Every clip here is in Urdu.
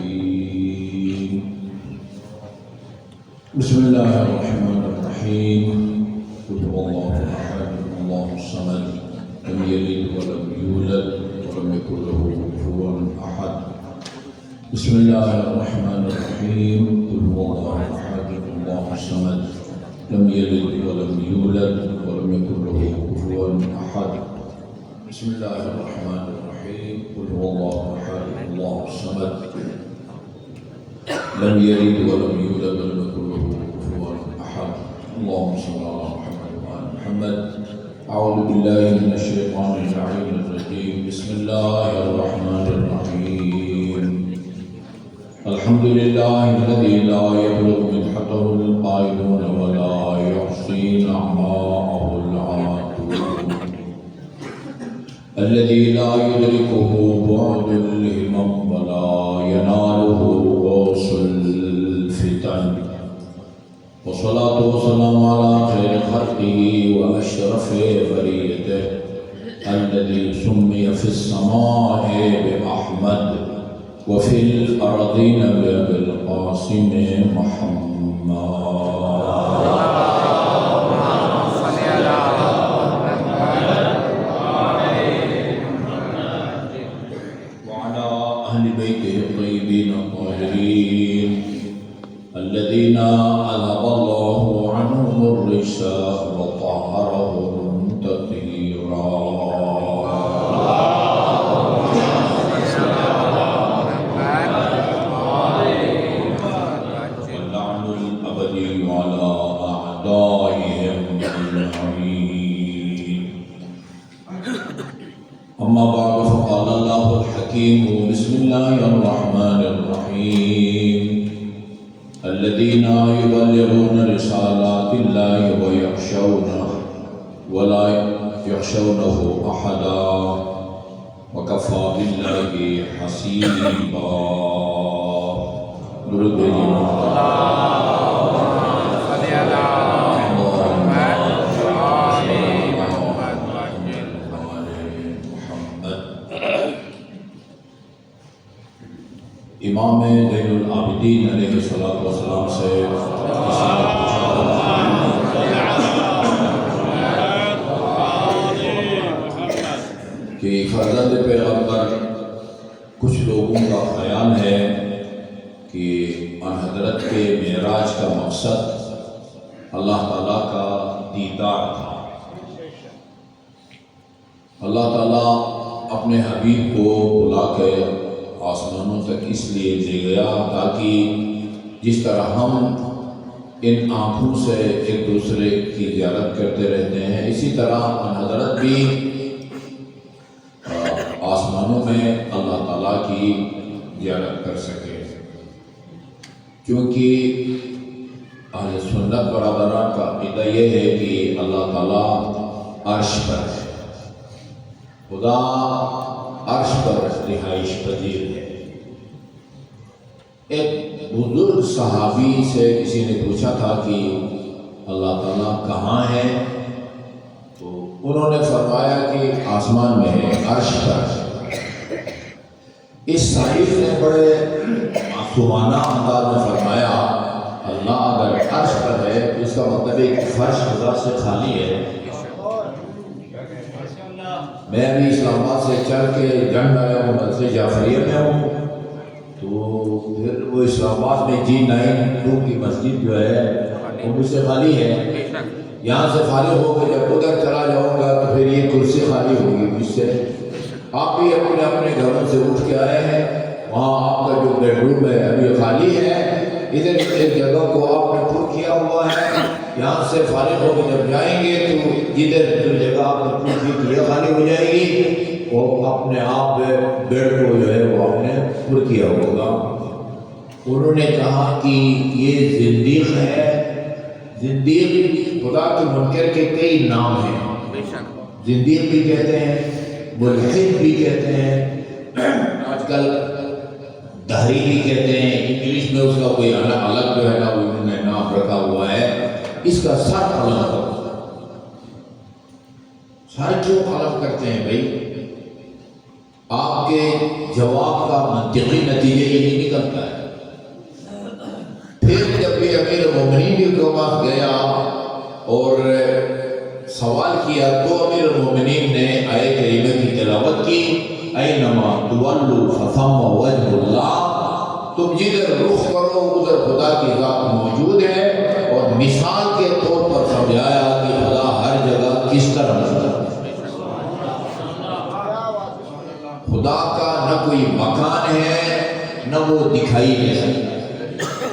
الرجيم بسم الله الرحمن الرحيم قل هو الله أحد الله الصمد لم يلد ولم يولد ولم يكن له كفوا أحد بسم الله الرحمن الرحيم قل هو الله أحد الله الصمد لم يلد ولم يولد ولم يكن له كفوا أحد بسم الله الرحمن الرحيم قل هو الله أحد الله الصمد لم يلد ولم يولد ولم يكن له كفوا أحد اللهم صل على محمد وعلى محمد أعوذ بالله من الشيطان اللعين الرجيم بسم الله الرحمن الرحيم الحمد لله الذي لا يبلغ مدحته القائلون ولا يحصي نعماءه العاتون الذي لا يدركه بعد الهمم ولا يناله غوص الفتن والصلاة والسلام على خير خلقه وأشرف بريته الذي سمي في السماء بأحمد وفي الأرضين بالقاسم محمد الطيبين الطاهرين الذين أذهب الله عنهم الرجس وطهرهم تطهيرا واللعن الأبدي على أعدائهم أجمعين أما بعد فقال الله الحكيم بسم الله الرحمن الرحيم الذين يبلغون رسالات الله ويخشونه ولا يخشونه أحدا وكفى بالله حسيبا درود امام زین العابدین علیہ السلام سے کہ فرزند پیغمبر کچھ لوگوں کا خیال ہے کہ ان حضرت کے معراج کا مقصد اللہ تعالیٰ کا دیدار تھا. اللہ تعالیٰ اپنے حبیب کو بلا کے آسمانوں تک اس لیے لے گیا تاکہ جس طرح ہم ان آنکھوں سے ایک دوسرے کی زیارت کرتے رہتے ہیں اسی طرح حضرت بھی آسمانوں میں اللہ تعالیٰ کی زیارت کر سکے. کیونکہ اہل سنت برادران کا عقیدہ یہ ہے کہ اللہ تعالیٰ عرش پر ہے. خدا عرش پر رہائش پذیر ہے. ایک بزرگ صحابی سے کسی نے پوچھا تھا کہ اللہ تعالیٰ کہاں ہے تو انہوں نے فرمایا کہ آسمان میں ہے, عرش پر. اس سائنس نے بڑے معصومانہ انداز میں فرمایا اللہ اگر عرش پر ہے تو اس کا مطلب ایک فرش خدا سے خالی ہے. میں ابھی اسلام آباد سے چل کے جنگ آیا ہوں, مسجد جعفریہ میں ہوں, تو پھر وہ اسلام آباد میں G92 کی مسجد جو ہے وہ مجھ سے خالی ہے. یہاں سے فارغ ہو کے جب ادھر چلا جاؤں گا تو پھر یہ کرسی خالی ہوگی مجھ سے. آپ بھی اپنے اپنے گھروں سے اٹھ کے آئے ہیں, وہاں آپ کا جو بیڈ روم ہے ابھی خالی ہے, ادھر ایک جگہ کو آپ نے پر کیا ہوا ہے. یہاں سے فارغ ہو کے جب جائیں گے تو جدھر جو جگہ آپ نے پر کی یہ خالی ہو جائے گی, وہ اپنے آپ بیڈ کو جو ہے وہ آپ نے پر کیا ہوگا. انہوں نے کہا کہ یہ زندیق ہے. زندیق خدا کے منکر کے کئی نام ہیں. زندیق بھی کہتے ہیں, ملحد بھی کہتے ہیں, آج کل دہری بھی کہتے ہیں. انگلش میں اس کا کوئی الگ جو ہے نا انہوں نے نام رکھا ہوا ہے. اس کا سر قلم کرتا ہے. سر کیوں قلم کرتے ہیں بھائی؟ آپ کے جواب کا منطقی نتیجہ یہی نکلتا ہے۔ پھر جب یہ امیر المومنین کے پاس گیا اور سوال کیا تو امیر المومنین نے آیت کریمہ کی تلاوت کی، اینما تولوا فثم وجہ اللہ، تم جدھر رخ کرو ادھر خدا کی ذات موجود ہے، اور مثال کے طور پر سمجھایا کہ خدا ہر جگہ کس طرح موجود ہے۔ خدا کا نہ کوئی مکان ہے نہ وہ دکھائی دے سکتا ہے۔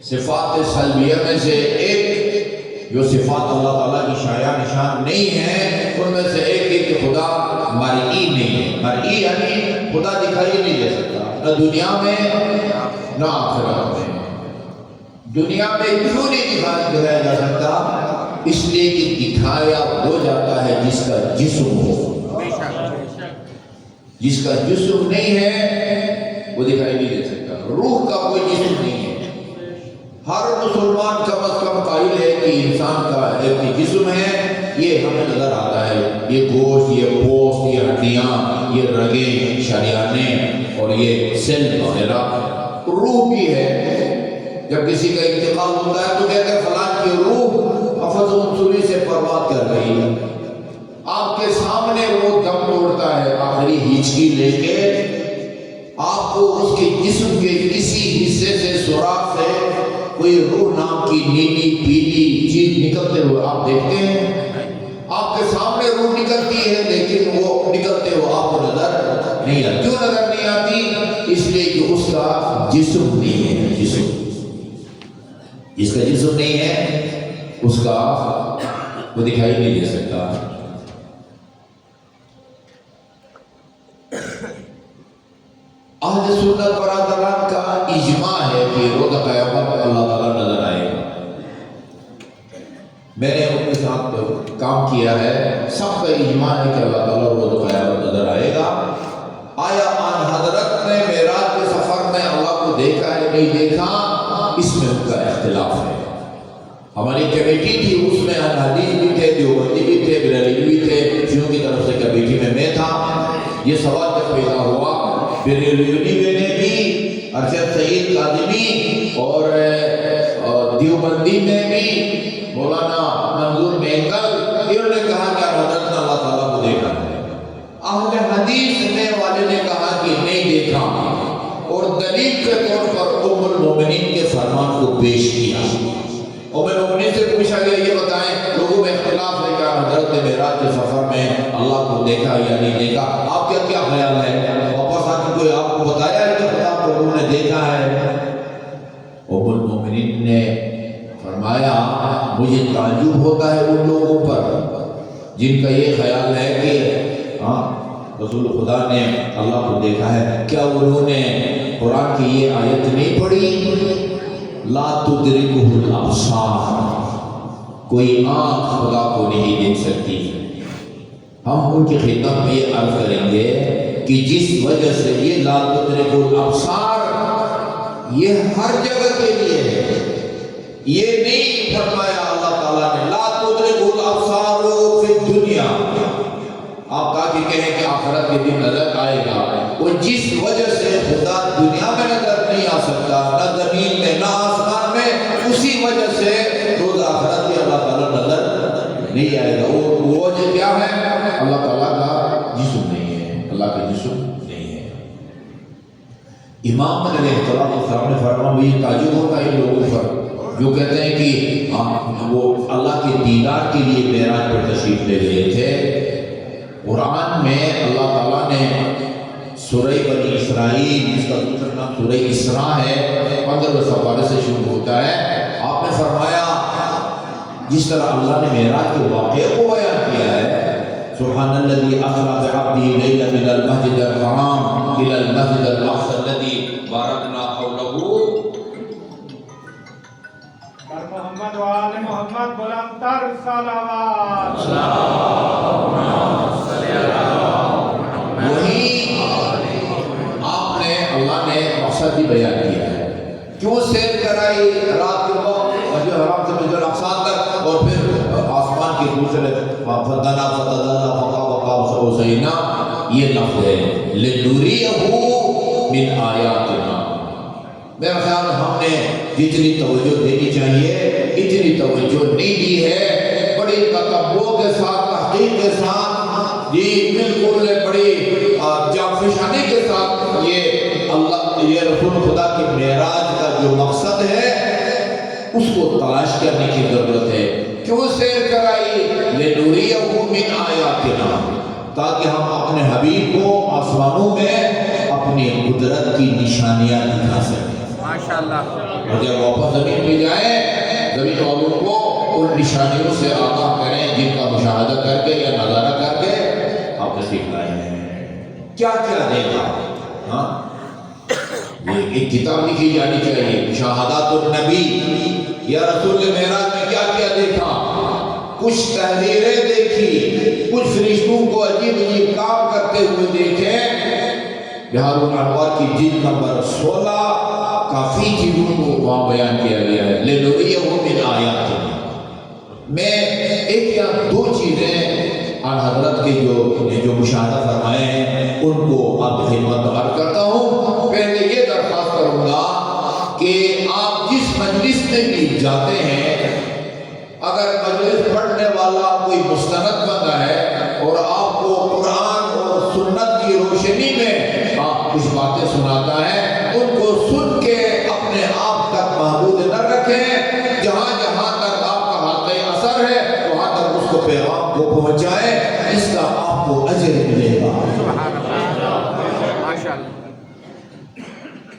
صفات سلبیہ میں سے ایک جو صفات اللہ تعالیٰ کی شایع نشان نہیں ہے ان میں سے ایک ہے کہ خدا مرئی نہیں ہے۔ مرئی یعنی خدا دکھائی نہیں دے سکتا، نہ دنیا میں نہ آخرت میں۔ دنیا میں کیوں نہیں دکھایا جا سکتا؟ اس لیے کہ دکھایا ہو جاتا ہے جس کا جسم ہو، جس کا جسم نہیں ہے وہ دکھائی نہیں دے سکتا۔ روح کا کوئی جسم نہیں ہے۔ ہر مسلمان کم از کم قائل ہے کہ انسان کا ایک جسم ہے، یہ ہمیں نظر آتا ہے، یہ گوشت، یہ پوست، یہ ہڈیاں، یہ رگیں، شریانیں اور یہ سیل وغیرہ۔ روح بھی ہے، جب کسی کا انتقال ہوتا ہے تو کہتے ہیں فلاں کی روح افز منصوری سے پرواز کر رہی ہے۔ آپ کے سامنے وہ دم توڑتا ہے آخری ہچکی لے کے، آپ کو اس کے جسم کے کسی حصے سے سوراخ سے کوئی روح نام کی نیلی پیلی چیز نکلتے ہوئے آپ دیکھتے ہیں۔ آپ کے سامنے روح نکلتی ہے لیکن وہ نکلتے ہوئے آپ کو نظر نہیں آتی۔ کیوں نظر نہیں آتی؟ اس لیے کہ اس کا جسم نہیں ہے۔ جسم جس کا جسم نہیں ہے اس کا وہ دکھائی نہیں دے سکتا۔ اہل سنت برادران کا اجماع ہے کہ روز قیامت اللہ تعالیٰ نظر آئے گا۔ میں نے ان کے ساتھ کام کیا ہے، سب کا اجماع ہے کہ اللہ تعالیٰ روز قیامت نظر آئے گا۔ آیا آن حضرت نے معراج کے سفر میں اللہ کو دیکھا ہے نہیں دیکھا، اس میں ان کا اختلاف ہے۔ ہماری کمیٹی تھی، اس میں اہل حدیث بھی تھے، دیوبندی بھی تھے، بریلوی بھی تھے، شیعوں کی طرف سے کمیٹی میں تھا۔ یہ سوال جب پیدا ہوا، بریلوی نے بھی، ارشد سعید کاظمی اور دیوبندی میں بھی مولانا منظور مینگل، انہوں نے کہا کہ حضرت نے اللہ تعالیٰ کو دیکھا ہے۔ اہل حدیث نے والے نے کہا کہ نہیں دیکھا، اور دلیل کے طور پر ام المومنین کے فرمان کو پیش کیا۔ ام المومنین سے پوچھا گیا یہ بتائیں لوگوں میں اختلاف ہے کہ حضرت نے معراج کے سفر میں اللہ کو دیکھا یا نہیں دیکھا، آپ کا کیا خیال ہے؟ واپس آ کے کوئی آپ کو بتایا ہے کہ خدا کو انہوں نے دیکھا ہے؟ ام المومنین نے فرمایا مجھے تعجب ہوتا ہے ان لوگوں پر جن کا یہ خیال ہے کہ رسول خدا نے اللہ کو دیکھا ہے۔ کیا انہوں نے قرآن کی یہ آیت نہیں پڑھی؟ لا تدرکہ الابصار، کوئی آنکھ خدا کو نہیں دیکھ سکتی۔ ہم ان کی خدمت میں یہ عرض کریں گے کہ جس وجہ سے یہ لا تدرکہ الابصار یہ ہر جگہ کے لیے ہے، یہ نہیں فرمایا اللہ تعالیٰ نے لا تدرکہ الابصار فی الدنیا۔ آپ کہا کہ کہیں کہ آخرت کے دن نظر آئے گا، وہ جس وجہ سے خدا دنیا میں نظر نہیں آ سکتا، نہ زمین میں نہ آسمان میں، اسی وجہ سے روز آخرت میں اللہ تعالیٰ نظر نہیں آئے گا۔ وہ وجہ کیا ہے؟ اللہ تعالیٰ کا جسم نہیں ہے، اللہ کا جسم نہیں ہے۔ امام علیہ السلام نے فرمایا مجھے تعجب ہوتا ہے ان لوگوں پر جو کہتے ہیں کہ وہ اللہ کے دیدار کے لیے معراج پر تشریف لے گئے تھے۔ قرآن میں اللہ تعالیٰ نے سورہ بنی اسرائیل، جس کا دوسرا نام سورہ اسراء ہے، 15 سپارے سے شروع ہوتا ہے، آپ نے فرمایا جس طرح اللہ نے معراج کے واقعے کو بیان کیا ہے، سبحان الذی اسری بعبدہ لیلا من المسجد الحرام الی المسجد الاقصی الذی بارکنا حولہ، محمد و آل محمد بلندتر صلوات۔ وہی آپ نے اللہ نے مقصد بھی بیان کیا ہے کیوں سیر کرائی رات کے وقت مسجد حرام سے مسجد الاقصی تک اور پھر آسمان کے دوسرے فدنا فتدنا فقا وقا حسینا، یہ لفظ ہے لنُرِيَهُ من آیاتنا۔ میرا خیال ہم نے جتنی توجہ دینی چاہیے اتنی توجہ نہیں دی ہے، بڑی تکبر کے ساتھ تحقیق کے ساتھ یہ بالکل بڑی جانفشانی کے ساتھ یہ رسول خدا کی معراج کا جو مقصد ہے اس کو تلاش کرنے کی ضرورت ہے۔ کیوں سیر کرائی؟ لِنُرِيَهُ مِنْ آیاتنا، تاکہ ہم اپنے حبیب کو آسمانوں میں اپنی قدرت کی نشانیاں دکھا سکیں ماشاءاللہ۔ اور جب واپس زمین پہ جائیں زمین والوں کو ان نشانیوں سے آگاہ کریں جن کا مشاہدہ کر کے یا نظارہ کر کے آپ تشریف لائے ہیں۔ کیا کیا دیکھا؟ ہاں یہ ایک کتاب لکھی جانی چاہیے، مشاہدات النبی، یا رسول معراج میں کیا کیا دیکھا؟ کچھ تحریریں دیکھی، کچھ فرشتوں کو عجیب عجیب کام کرتے ہوئے دیکھے۔ بہار الانوار کی جلد نمبر 16 کافی چیزوں کو وہاں بیان کیا گیا ہے۔ لِنُرِيَهُ مِنْ آیاتنا۔ میں ایک یا دو چیزیں آن حضرت کے جو مشاہدہ فرمائے ہیں ان کو آپ کی خدمت میں عرض کرتا ہوں۔ پہلے یہ درخواست کروں گا کہ آپ جس مجلس میں بھی جاتے ہیں، اگر مجلس پڑھنے والا کوئی مستند بندہ ہے اور آپ کو قرآن اور سنت کی روشنی میں آپ کچھ باتیں سناتا ہے، ان کو سن کے اپنے آپ تک محدود نہ رکھیں، جہاں جہاں تک آپ کا حق اثر ہے وہاں تک اس کو پیغام کو پہنچائیں، اس کا آپ کو اجر ملے گا۔ سبحان اللہ، ماشاءاللہ۔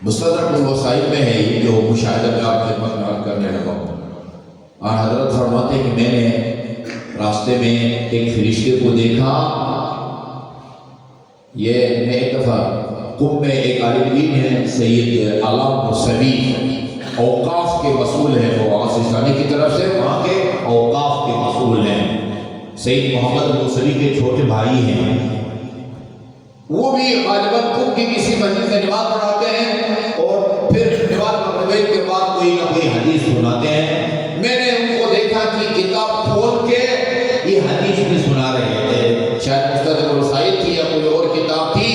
مستدرک الوسائل میں ہے یہ جو مشاہدہ میں آپ خدمت میں عرض کرنے لگا ہوں۔ اور حضرت فرماتے ہیں کہ میں نے راستے میں ایک فرشتے کو دیکھا۔ یہ میں ایک دفعہ قم میں ایک عالم دین ہے سید علام موسوی، اوقاف کے مسئول ہیں، وہ آسستانی کی طرف سے وہاں کے اوقاف کے مسئول ہیں، سید محمد موسوی کے چھوٹے بھائی ہیں۔ وہ بھی غالباً قم کی کسی مسجد میں نماز پڑھاتے ہیں اور پھر نماز پڑھنے کے بعد کوئی نہ کوئی حدیث سناتے ہیں۔ میں نے ان کو دیکھا کہ کتاب کھول کے یہ حدیث بھی سنا رہے تھے، شاید مستدرک الوسائل تھی یا کوئی اور کتاب تھی۔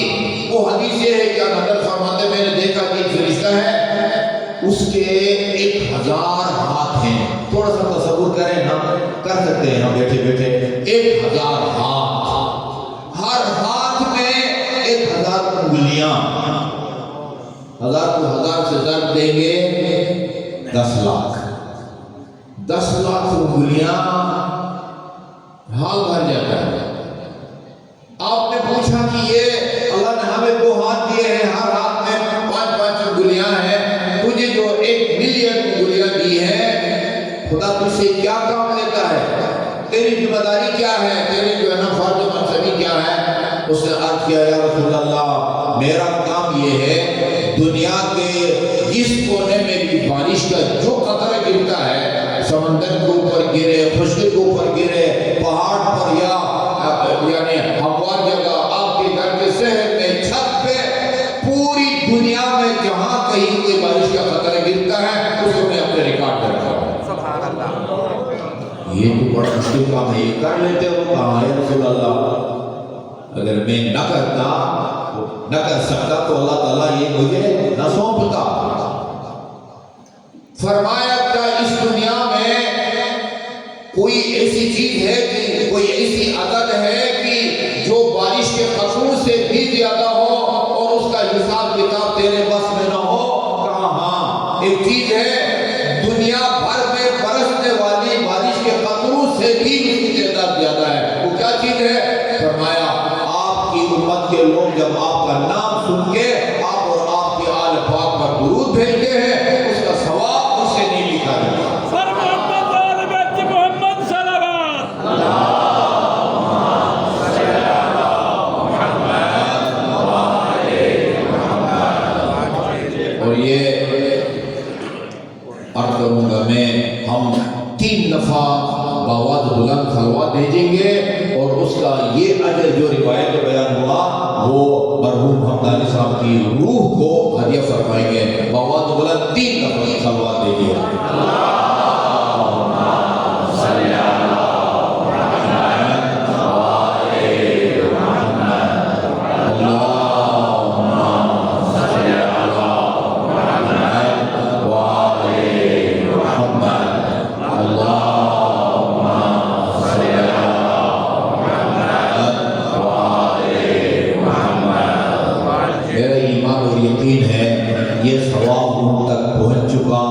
وہ حدیث یہ ہے کہ حضرت فرماتے میں نے دیکھا کہ ایک فرشتہ ہے، اس کے 1000 ہاتھ ہیں۔ تھوڑا سا تصور کریں نا، کر سکتے ہیں نا بیٹھے بیٹھے، 1000 ہاتھ، ہر ہاتھ میں 1000 انگلیاں، 1000 کو 1000 سے ضرب دیں گے 10 لاکھ، 10 لاکھ انگلیاں، حال بھر جاتا ہے۔ آپ نے پوچھا کہ یہ اللہ نے ہمیں 2 ہاتھ دیے ہیں، ہر ہاتھ میں 5-5 انگلیاں ہیں، تجھے جو 1 ملین انگلیاں دی ہیں، خدا تجھ سے کیا کام لیتا ہے؟ تیری ذمہ داری کیا ہے؟ تیری جو ہے نا فرض و منصبی کیا ہے؟ اس نے عرض کیا یا رسول اللہ، میرا کام یہ ہے دنیا کے جس کونے میں بھی بارش کا جو قطرہ گرتا ہے، سمندر کے اوپر گرے، خشکی کے اوپر گرے، پہاڑ پر یا یعنی ہموار جگہ، آپ کے گھر کے شہر میں، چھت پہ، پوری دنیا میں جہاں کہیں کوئی بارش کا قطرہ گرتا ہے اس کو میں اپنے ریکارڈ کر رہا ہوں۔ سبحان اللہ۔ یہ تو بڑا مشکل کام ہے، یہ کر لیتے ہو؟ کہاں ہے رسول اللہ، اگر میں نہ کرتا نہ کر سکتا تو اللہ تعالیٰ یہ مجھے نہ سونپتا۔ فرمایا کہ اس دنیا میں کوئی ایسی چیز ہے کہ کوئی ایسی عدد ہے کہ جو بارش کے قطروں سے بھی زیادہ ہو اور اس کا حساب کتاب تیرے بس میں نہ ہو؟ کہاں ہاں، ایک چیز ہے دنیا بھر میں برسنے والی بارش کے قطروں سے بھی اس کی تعداد زیادہ ہے۔ وہ کیا چیز ہے؟ فرمایا آپ کی امت کے لوگ جب آپ کا نام سن کے آپ اور آپ کے آل پاک پر درود بھیجتے ہیں، اس کا ثواب اس سے نہیں لکھا جاتا۔ اور یہ عرض کروں گا میں، ہم 3 دفعہ باواد بلند خلوات بھیجیں گے اور اس کا یہ اجر جو روایت میں بیان ہوا وہ مرحوم حمدانی صاحب کی روح کو ہدیہ فرمائیں گے۔ باواد بلند 3 دفعہ یہ ثواب ان تک پہنچ چکا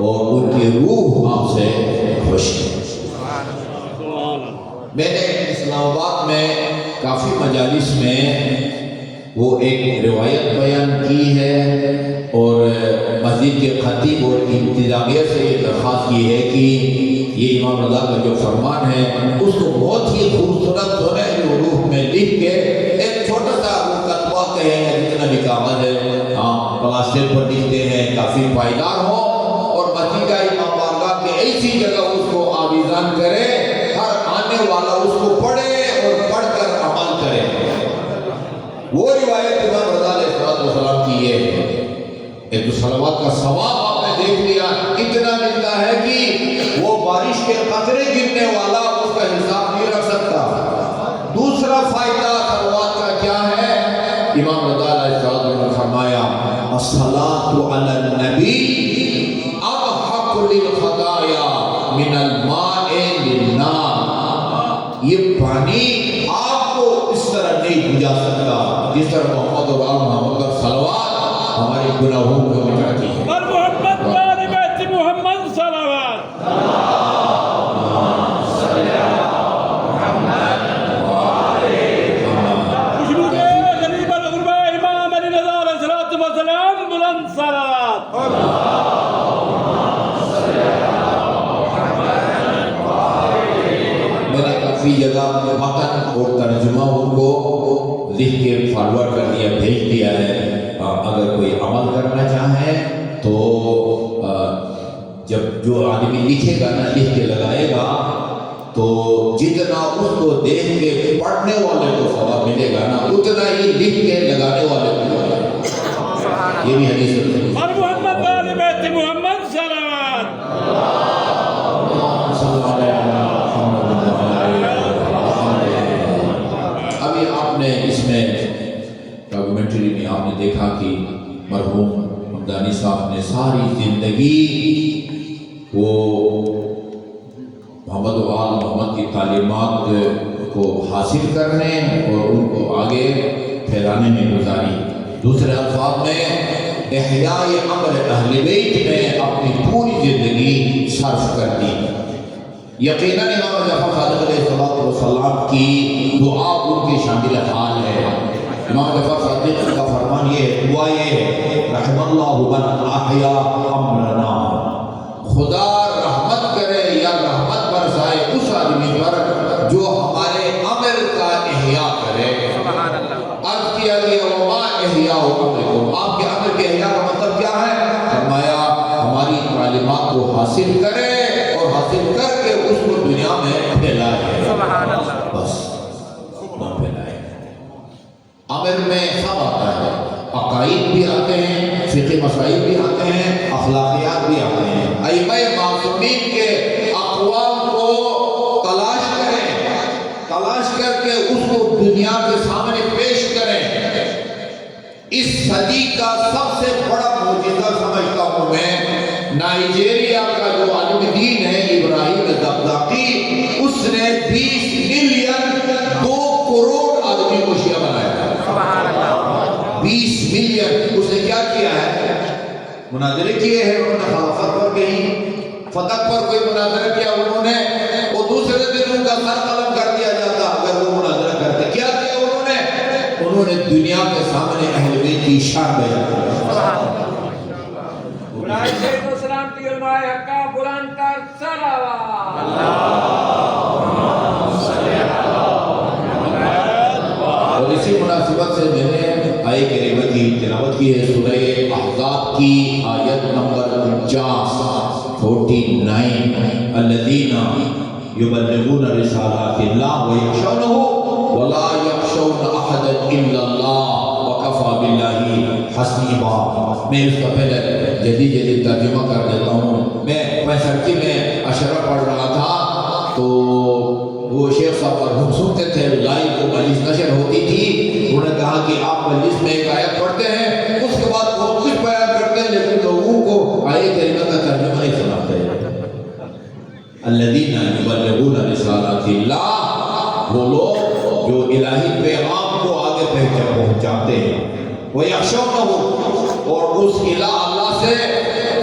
اور ان کی روح آپ سے خوش ہے۔ میں نے اسلام آباد میں کافی مجالس میں وہ ایک روایت بیان کی ہے اور مسجد کے خطیب اور انتظامیہ سے یہ درخواست کی ہے کہ یہ امام رضا کا جو فرمان ہے اس کو بہت ہی خوبصورت سنہری حروف میں لکھ کے ایک چھوٹا سا کتبہ کہیں یا جتنا بھی کاغذ ہے پلاسٹر پر لکھتے ہیں، کافی پائیدار ہو اور مسجد امام بارگاہ کے ایسی جگہ اس کو آویزان کرے، ہر آنے والا اس کو پڑھے اور پڑھ کر عمل کرے۔ وہ روایت امام رضا علیہ السلام کی یہ ہے۔ ایک تو صلوات کا ثواب آپ نے دیکھ لیا، اتنا ملتا ہے کہ وہ بارش کے قطرے گرنے والا اس کا حساب نہیں رکھ سکتا۔ دوسرا فائدہ صلوات کا کیا ہے؟ امام رضا علیہ السلام نے فرمایا الصلاۃ علی النبی اضحک للخطایا من الماء للنار۔ یہ پانی آپ کو اس طرح نہیں بجھا سکتا جس طرح محمد اور آل محمد کا صلوات ہمارے گناہوں کو مٹاتی ہے۔ اور محمد وآل بیت محمد صلوات۔ خوشبو کے غریب الغرباء امام علی رضا علیہ السلام بلند صلوات۔ میں نے کافی جگہ متن اور ترجمہ ان کو لکھ کے فارورڈ کر دیا، بھیج دیا ہے۔ اگر کوئی عمل کرنا چاہے تو جب جو آدمی لکھے گا نا، لکھ کے لگائے گا تو جتنا اس کو دیکھ کے پڑھنے والے کو ثواب ملے گا نا، اتنا ہی لکھ کے لگانے والے کو ملے گا۔ یہ بھی حدیث ہے۔ اور محمد وآل بیت محمد صلوات۔ ابھی آپ نے اس میں ڈاکومنٹری میں آپ نے دیکھا کہ مرحوم حمدانی صاحب نے ساری زندگی وہ محمد و آل محمد کی تعلیمات کو حاصل کرنے اور ان کو آگے پھیلانے میں گزاری۔ دوسرے الفاظ میں احیاء امر اہل بیت میں اپنی پوری زندگی صرف کر دی۔ یقیناً امام جعفر صادق علیہ السلام کی دعا ان کی شامل حال ہے۔ امام جعفر صادق کا فرمان یہ دعا یہ ہے رحم اللہ من احیا امرنا، خدا رحمت کرے یا رحمت برسائے اس آدمی پر جو ہمارے امر کا احیاء کرے۔ عرض کیا گیا وما احیاء امرکم، آپ کے امر کے احیاء کا مطلب کیا ہے؟ فرمایا ہماری تعلیمات کو حاصل کرے اور حاصل کر کے اس کو دنیا میں پھیلائے، بس نہ پھیلائے۔ امر میں سب آتا ہے، عقائد بھی آتے ہیں، فقہ مسائل بھی آتے ہیں، اخلاقیات بھی آتے ہیں۔ ائمہ معصومین کے اقوال کو تلاش کریں، تلاش کر کے اس کو دنیا کے سامنے پیش کریں۔ اس صدی کا سب سے بڑا معجزہ سمجھتا ہوں میں نائجیریا کا جو عالم دین ہے ابراہیم دغداقی، اس نے 20 ملین 2 کروڑ آدمی کو شیعہ بنایا۔ 20 ملین۔ اس نے کیا کیا ہے؟ مناظرے کیے ہیں، انہوں نے خلافت پر کہیں فتح پر کوئی مناظرہ کیا، انہوں نے وہ دوسرے دن ان کا سر قلم کر دیا جاتا اگر وہ مناظرہ کرتے۔ کیا کیا انہوں نے دنیا کے سامنے اہل بیت کی شان بیان کی۔ السلام کی علماء حقہ بلند تر صلوات۔ اور اسی مناسبت سے میں نے آیت کریمہ کی تلاوت کی ہے، سورہ احزاب کی آیت نمبر 49 الذین یبلغون رسالات اللہ ویخشونہ ولا یخشون احدا الا اللہ وکفی باللہ حسیبا۔ میں اس کا پہلے جدید ترجمہ کر دیتا ہوں۔ میں 65 میں اشرہ پڑھ رہا تھا تو وہ شیخ صاحب مرحوم سنتے تھے، لائیو وہ مجلس نشر ہوتی تھی، انہوں نے کہا کہ آپ مجلس میں ایک آیت پڑھتے ہیں، اس کے بعد بہت کچھ بیان کرتے ہیں لیکن لوگوں کو آیت کریمہ کا ترجمہ نہیں سناتے۔ الذین یبلغون رسالات اللہ، وہ لوگ جو الہی پیغام کو آگے پہنچاتے ہیں، وَيَخْشَوْنَهُ، اور اس الہ اللہ سے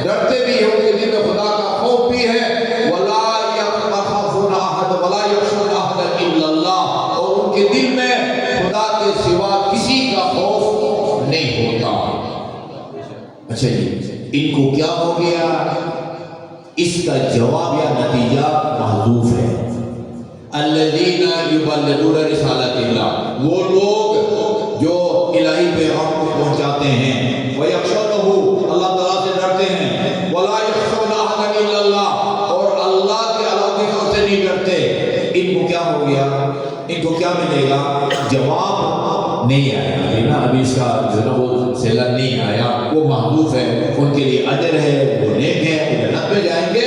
ڈرتے بھی ہیں، ان کے دل میں خدا کا خوف بھی ہے، وَلَا يَخَافُونَ أَحَدًا وَلَا يَخْشَوْنَ أَحَدًا إِلَّا اللَّهَ، اور ان کے دل میں خدا کے سوا کسی کا خوف نہیں ہوتا۔ اچھا جی، ان کو کیا ہو گیا؟ اس کا جواب یا نتیجہ محذوف ہے۔ الذین یبلغون رسالۃ اللہ، وہ لوگ جو الہی پیغام کو پہنچاتے ہیں، ویخشونہ، اللہ تعالیٰ سے ڈرتے ہیں، ولا یخشون احدا الا اللہ، اور اللہ کے علاوہ کسی سے نہیں ڈرتے، ان کو کیا ہو گیا؟ ان کو کیا ملے گا؟ جواب نہیں آیا نا، ابھی اس کا جو نا وہ سیلر نہیں آیا، وہ محذوف ہے، ان کے لیے اجر ہے، وہ نیک ہے، وہ جنت میں جائیں گے،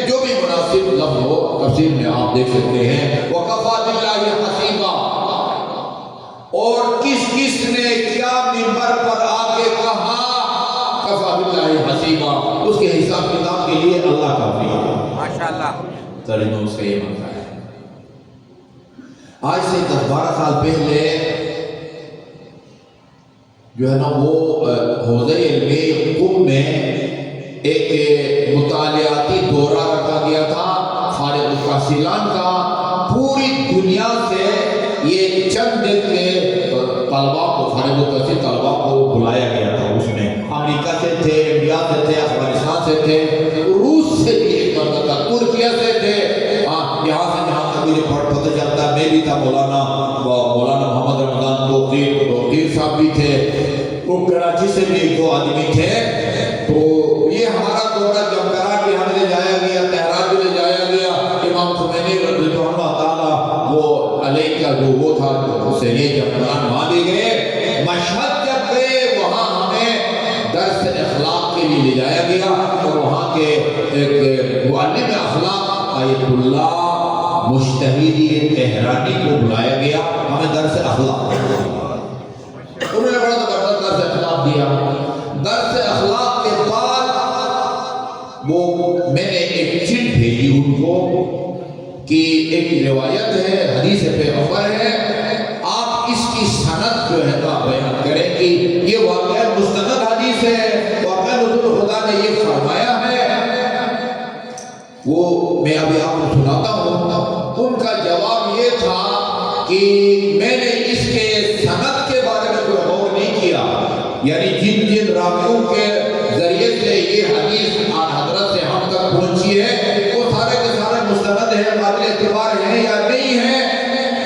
جو بھی مناسب لفظ ہو تفسیر میں آپ دیکھ سکتے ہیں۔ وَكَفَى بِاللَّهِ حَسِيبًا، اور کس کس نے کیا منبر پر آ کے کہا کفا باللہ حسیبا، اس کے حساب کتاب کے لیے اللہ کافی ہے۔ ماشاءاللہ، ترجمہ اس کا یہ مطلب ہے۔ آج سے 10-12 سال پہلے جو ہے نا وہ حوزہ علم قم میں ایک مطالعاتی دورہ رکھا گیا تھا فارغ التحصیلان کا، پوری دنیا سے یہ چند دن کے طلباء کو، فارغ التحصیل طلباء کو بلایا گیا تھا۔ اس میں امریکہ سے تھے، انڈیا سے تھے، افغانستان سے تھے، روس سے بھی ایک مرد تھا، ترکیہ سے تھے، یہاں سے جہاں تک مجھے پتہ چلتا ہے میں بھی تھا، مولانا محمد رمضان توقیر صاحب بھی تھے، وہ کراچی سے بھی 1-2 آدمی تھے۔ تو یہ ہمارا دورہ جب کرا کہ ہم لے جایا گیا، تہران بھی لے جایا گیا، امام خمینی رضی اللہ تعالیٰ وہ علیہ کا جو وہ تھا حسین جمعان وہاں بھی گئے، مشہد جب گئے وہاں ہمیں درس اخلاق کے لیے لے جایا گیا، اور وہاں کے ایک معلم اخلاق آیت اللہ مشتہیدی تہرانی کو بلایا گیا، ہمیں درس اخلاق انہوں نے بڑا زبردست درس اخلاق دیا۔ درس اخلاق کے بعد وہ میں نے ایک چٹ بھیجی ان کو کہ ایک روایت ہے، حدیث پیغمبر ہے، آپ اس کی سند جو ہے نا بیان کریں کہ یہ واقعہ مستند حدیث ہے، واقعہ رسول خدا نے یہ فرمایا ہے۔ وہ میں ابھی آپ کو سناتا ہوں۔ ان کا جواب یہ تھا کہ میں نے اس کے سند کے بارے میں کوئی غور نہیں کیا، یعنی جن راویوں کے ذریعے سے یہ حدیث حضرت سے ہم تک پہنچی ہے وہ سارے کے سارے مستند ہیں، قابل اعتبار ہیں یا نہیں ہیں،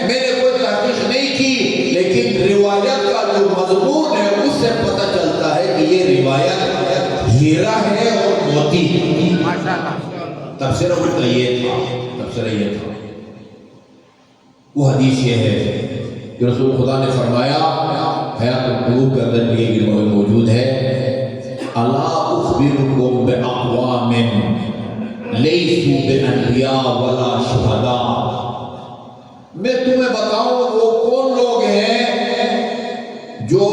میں نے کوئی تحقیق نہیں کی، لیکن روایت کا جو مضمون ہے اس سے پتہ چلتا ہے کہ یہ روایت ہیرا ہے اور موتی ہے۔ ماشاءاللہ، تفسیر ان کا یہ تھا، تفسیر یہ تھا۔ وہ حدیث یہ ہے کہ رسول خدا نے فرمایا، حیات القلوب کے اندر بھی یہ موجود ہے، الا اخبرکم باقوام لیسوا بانبیاء ولا شہداء، میں تمہیں بتاؤں وہ کون لوگ ہیں جو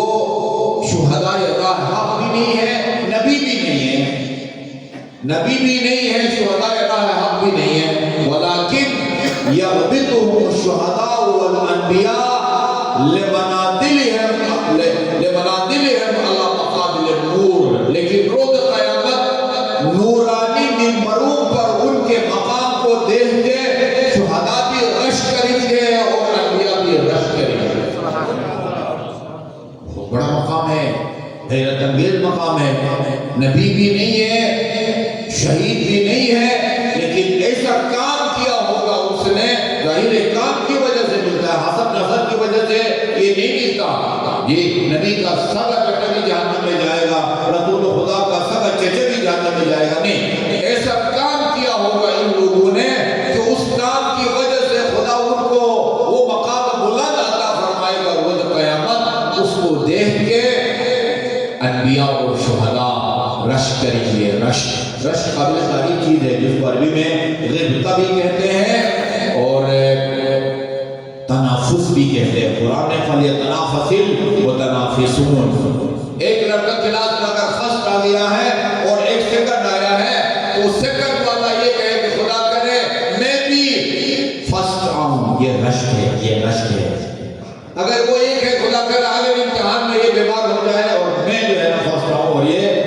شہداء راہ حق بھی نہیں ہے، نبی بھی نہیں ہے، نبی بھی نہیں ہے، شہداء راہ حق بھی نہیں ہے، ولیکن یغبطهم الشہداء والانبیاء لمنازلهم علی مقابل النور، لیکن روز قیامت نورانی منبروں پر ان کے مقام کو دیکھ کے شہداء بھی رش کریں گے اور انبیاء بھی رش کریں گے۔ بہت بڑا مقام ہے، حیرت انگیز مقام ہے، نبی بھی نہیں ہے، شہید بھی نہیں ہے، لیکن ایسا کام کیا ہوگا اس نے، ظاہر کام کی وجہ سے ملتا ہے، حسب نظر کی وجہ سے یہ نہیں ملتا۔ یہ نبی کا سگا چچا بھی جہنم میں جائے گا، رسول خدا کا سگا چچا بھی جہنم میں جائے گا، نہیں، ایسا کام کیا ہوگا ان لوگوں نے کہ اس کام کی وجہ سے خدا ان کو وہ مقام بلند عطا فرمائے گا روز قیامت، اس کو دیکھ کے انبیاء اور شہداء رش کریں گے۔ رش قابل تعریف چیز ہے جس کو عربی میں غبطہ بھی کہتے ہیں اور تنافس بھی کہتے ہیں۔ قرآن نے فَلْيَتَنَافَسِ الْمُتَنَافِسُونَ، ایک لڑکا کلاس میں اگر فرسٹ آ گیا ہے اور ایک سیکنڈ آیا ہے تو سیکنڈ والا یہ کہے کہ خدا کرے میں بھی فرسٹ آؤں، یہ رشک ہے، یہ رشک ہے۔ اگر وہ ایک ہے خدا کرے آگے امتحان میں یہ بیمار ہو جائے اور میں جو ہے نا فرسٹ آؤں اور یہ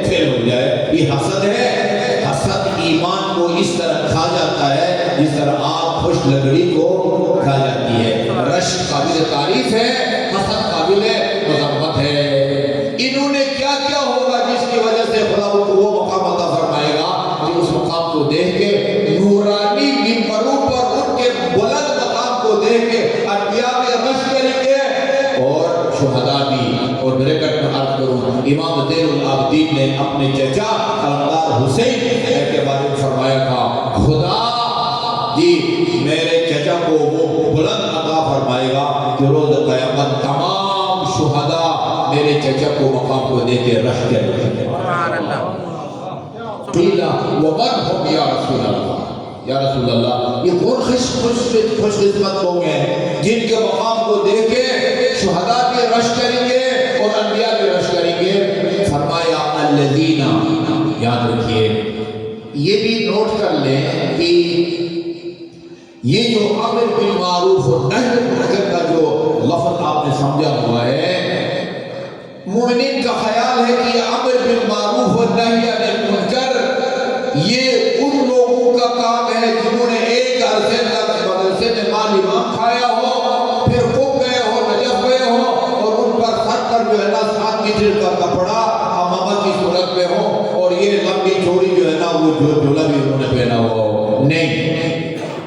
جائے، یہ حسد ہے۔ حسد ایمان کو اس طرح کھا جاتا ہے جس طرح آگ خشک لکڑی کو کھا جاتی ہے۔ رشک قابل تعریف ہے، حسد قابل مذمت ہے۔ انہوں نے کیا کیا ہوگا جس کی وجہ سے خدا ان کو وہ مقام عطا فرمائے گا کہ اس مقام کو دیکھ کے نورانی منبروں پر ان کے بلند مقام کو دیکھ کے انبیاء میں رشک کریں گے اور شہداء بھی۔ اور بریکٹ میں عرض کروں، امام زین العابدین نے اپنے چچا علمدار حسین کے بارے میں فرمایا تھا، خدا جی میرے چچا کو وہ بلند عطا فرمائے گا کہ روز قیامت تمام شہداء میرے چچا کو مقام کو دے کے رشک کریں گے۔ سبحان اللہ۔ قیل ومن ہم یا رسول اللہ، یا رسول اللہ یہ کون خوش قسمت لوگ ہیں جن کے مقام کو دیکھ کے شہداء بھی رشک کریں گے اور انبیاء بھی رشک کریں گے؟ فرمایا الذین، یاد رکھیے یہ بھی نوٹ کر لیں کہ یہ جو امر بالمعروف اور نہی عن المنکر کا جو لفظ آپ نے سمجھا ہوا ہے، مومنین کا خیال ہے کہ یہ امر بالمعروف اور نہی عن المنکر یہ ان لوگوں کا کام ہے جنہوں نے ایک عرصے تک مدرسے میں مال امام کھایا ہو، پھر خوب گئے ہو، نجف گئے ہو اور ان پر سر پر جو ہے نا 7 میٹر کا کپڑا امامہ کی صورت میں ہو اور یہ لمبی چوڑی جو ہے نا وہ جھولا بھی انہوں نے پہنا ہو۔ نہیں،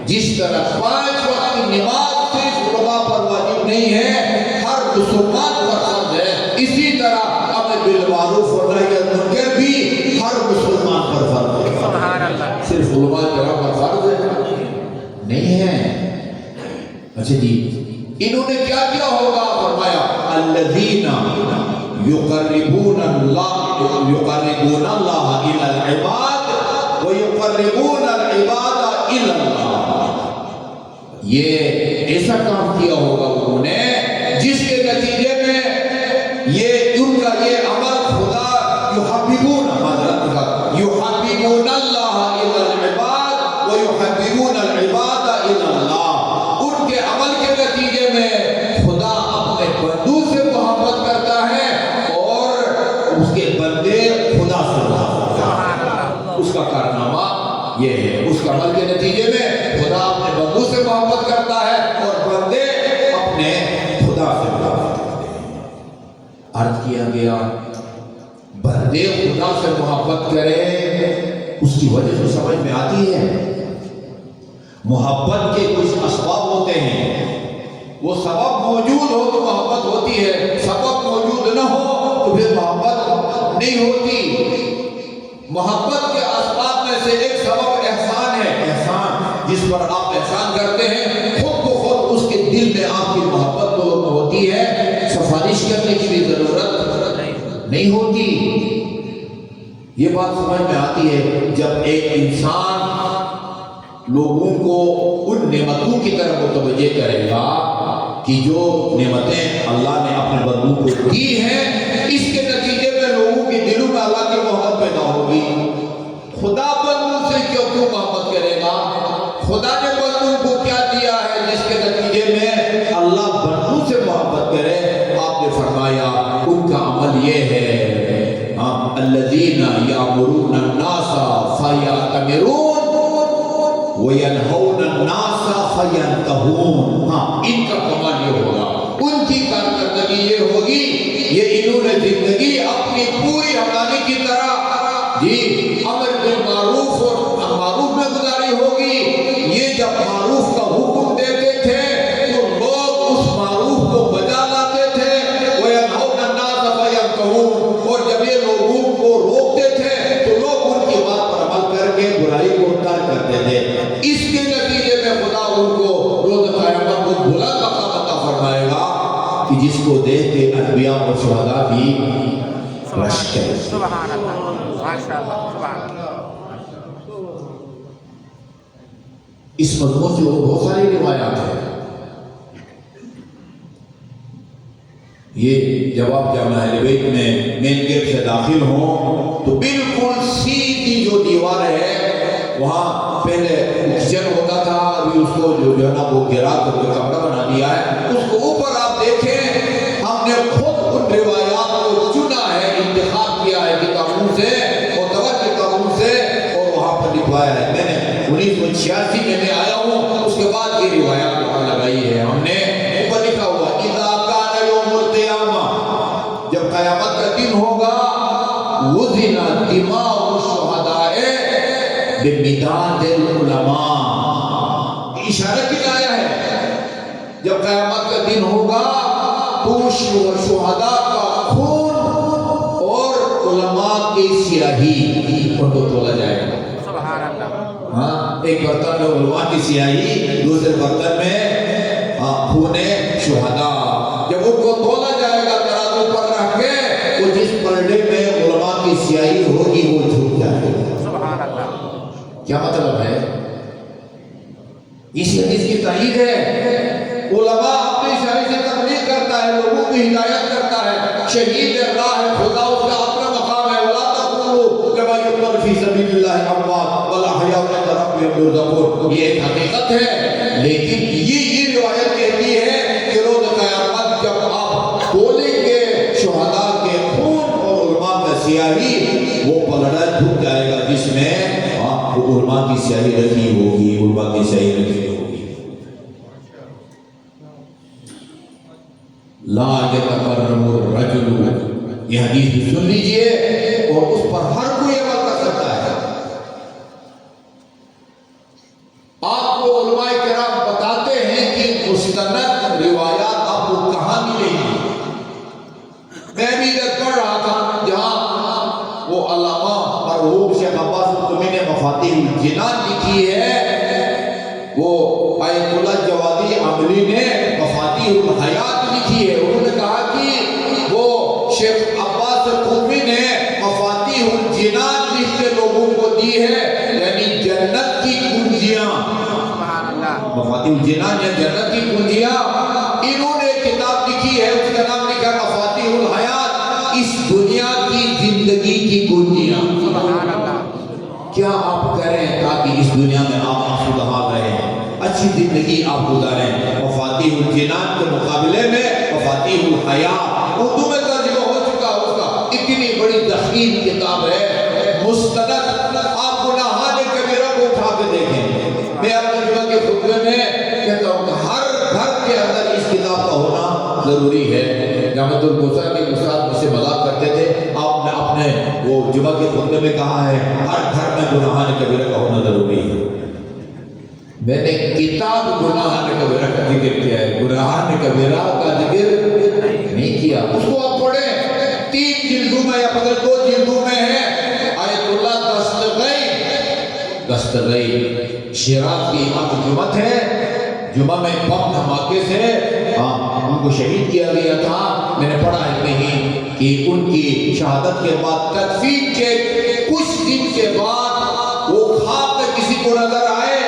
جس طرح 5 وقت کی نماز صرف علماء پر واجب نہیں ہے، ہر مسلمان پر فرض ہے، اسی طرح امر بالمعروف اور نہی عن المنکر بھی ہر مسلمان پر فرض ہے۔ سبحان اللہ۔ صرف علماء کرام پر فرض ہے نہیں ہے۔ اچھا جی، انہوں نے کیا کیا ہوگا؟ فرمایا الذین یقربون اللہ الی العباد ویقربون العباد الی اللہ، یہ ایسا کام کیا ہوگا انہوں نے جس کے نتیجے میں یہ ان کا یہ عمل خدا یحببون اللہ الی العباد ویحببون العباد الی اللہ، ان کے عمل کے نتیجے میں خدا اپنے بندوں سے محبت کرتا ہے اور اس کے بندے خدا سے محبت کرتے ہیں۔ اس کا کارنامہ یہ ہے، اس کے عمل کے نتیجے میں خدا اپنے بندوں سے محبت کرتا ہے اور بندے اپنے خدا سے محبت کرتے ہیں۔ عرض کیا گیا بندے خدا سے محبت کرے، اس کی وجہ تو سمجھ میں آتی ہے۔ محبت کے کچھ اسباب ہوتے ہیں، وہ سبب موجود ہو تو محبت ہوتی ہے، سبب موجود نہ ہو تو پھر محبت نہیں ہوتی۔ محبت کے اسباب میں سے ایک سبب احسان ہے۔ احسان جس پر آپ احسان کرتے ہیں خود بخود اس کے دل میں آپ کی محبت تو ہوتی ہے، سفارش کرنے کی بھی ضرورت نہیں ہوتی۔ یہ بات سمجھ میں آتی ہے جب ایک انسان لوگوں کو ان نعمتوں کی طرف متوجہ کرے گا کہ جو نعمتیں اللہ نے اپنے بندوں کو دی ہیں، اس کے نتیجے میں لوگوں کے دلوں میں اللہ کی محبت پیدا ہوگی۔ خدا بندوں سے کیوں محبت کرے گا؟ خدا نے بندوں کو کیا دیا ہے جس کے نتیجے میں اللہ بندوں سے محبت کرے؟ آپ نے فرمایا ان کا عمل یہ ہے الذین یأمرون الناس فیأتمرون وینہون الناس فینتہون۔ ان کا کمال یہ ہوگا، ان کی کارکردگی یہ ہوگی، یہ انہوں نے زندگی اپنی پوری حقانی کی طرح جی امر بالمعروف اور معروف میں گزاری ہوگی۔ یہ جب معروف کا حکم دیتے تھے تو لوگ اس معروف کو بجا لاتے تھے، وینہون الناس فینتہون، اور جب یہ لوگوں کو روکتے تھے تو لوگ ان کی بات پر عمل کر کے برائی کو ترک کرتے تھے۔ اس کے نتیجے میں خدا ان کو روز قیامت کو بلند مقام عطا فرمائے گا کہ جس کو دیکھ کے انبیاء اور شہداء بھی رشک کریں۔ سبحان اللہ، ماشاء اللہ، سبحان اللہ۔ اس مضمون سے بہت ساری روایات ہیں۔ یہ جب آپ جامعہ اہل بیت میں مین گیٹ سے داخل ہوں تو بالکل سیدھی جو دیوار ہے، وہاں پہلے کچن ہوتا تھا، ابھی اس کو جو ہے نا وہ گرا کر کے کمرہ بنا دیا ہے۔ اس کو اوپر آپ دیکھیں، ہم نے خود ان روایات کو چنا ہے، انتخاب کیا ہے کتابوں سے چھپایا ہے. میں نے 1986 میں میں آیا ہوں، اس کے بعد یہ روایات وہاں لگائی ہے ہم نے. اوپر لکھا ہوا اذا کان یوم القیامہ، جب قیامت کا دن ہوگا، وزن دماء الشہداء بمداد العلماء. اشارہ کیا آیا ہے؟ جب قیامت کا دن ہوگا تو شہداء کا خون اور علماء کی سیاہی ان کو تولا جائے گا. سبحان اللہ. ہاں، ایک برتن میں علماء کی سیاہی، دوسرے برتن میں خون شہداء. جب ان کو تولا جائے گا ترازو پر رکھ کے، وہ جس پلڑے میں علماء کی سیاہی ہوگی وہ جھک جائے گا. سبحان اللہ. کیا مطلب ہے؟ اس حدیث کی تائید ہے. علماء اپنی شرعی سے تبلیغ کرتا ہے، لوگوں کی ہدایت کرتا ہے، شہید راہ خدا اس کا اپنا مقام ہے. ولا تقولوا لمن يقتل في سبيل الله اموات بل احياء عند ربهم يرزقون. یہ ایک حقیقت ہے، لیکن یہ روایت کہتی ہے کہ روز قیامت جب آپ تولیں گے شہداء کے خون اور علماء کا سیاہی، وہ پلڑا جھک جائے گا جس میں علماء کی سیاہی رکھی ہوگی، علماء کی سیاہی رکھی ہوگی. لا يتقرب الرجل، یہ حدیث بھی سن لیجئے اور اس پر ہر کوئی عمل کر سکتا ہے. آپ کو علماء کرام بتاتے ہیں کہ مستند روایات آپ کو کہاں ملے گی. میں بھی ادھر پڑھ رہا تھا جہاں وہ علامہ مرحوم شیخ عباس القمی نے مفاتیح الجنان لکھی ہے، وہ آیت اللہ جوادی عملی نے مفاتیح الحیات لکھی ہے. انہوں نے کہا کہ وہ شیخ عباس القمی نے مفاتیح الجنان لکھ کے لوگوں کو دی ہے، یعنی جنت کی کنجیاں. سبحان اللہ. مفاتیح الجنان یا جنت کی کنجیاں. انہوں نے کتاب لکھی ہے، اس کا نام لکھا مفاتیح الحیات، اس دنیا کی زندگی کی کنجیاں. سبحان اللہ. کیا آپ کریں تاکہ اس دنیا میں آپ آسودہ رہیں، اچھی زندگی آپ گزاریں. مفاتیح الجنان کے مقابلے میں مفاتیح الحیات اردو میں ترجمہ ہو چکا اس کا. اتنی بڑی تحقیق کتاب ہے، مستند. آپ گناہان کبیرہ کو اٹھا کے دیکھیں. میں اپنے جمعہ کے خطبے میں کہتا ہوں کہ ہر گھر کے اندر اس کتاب کا ہونا ضروری ہے. جامعۃ القصہ کے استاد مجھ سے مذاق کرتے تھے، آپ نے اپنے وہ جمعہ کے خطبے میں کہا ہے ہر گھر میں گناہان کبیرہ کا ہونا ضروری ہے. میں نے کتاب گناہان کبیرہ کا ذکر کیا ہے، گناہان کبیرہ کا ذکر نہیں کیا. اس کو آپ پڑھیں، 3 جلدوں میں یا 2 جلدوں میں ہے. آیت اللہ دستغی شیراز کی امام جمعت ہے. جمعہ میں بم دھماکے سے ان کو شہید کیا گیا تھا. میں نے پڑھا ہے کہیں کہ ان کی شہادت کے بعد تدفین کے کچھ دن کے بعد وہ خواب میں کسی کو نظر آئے،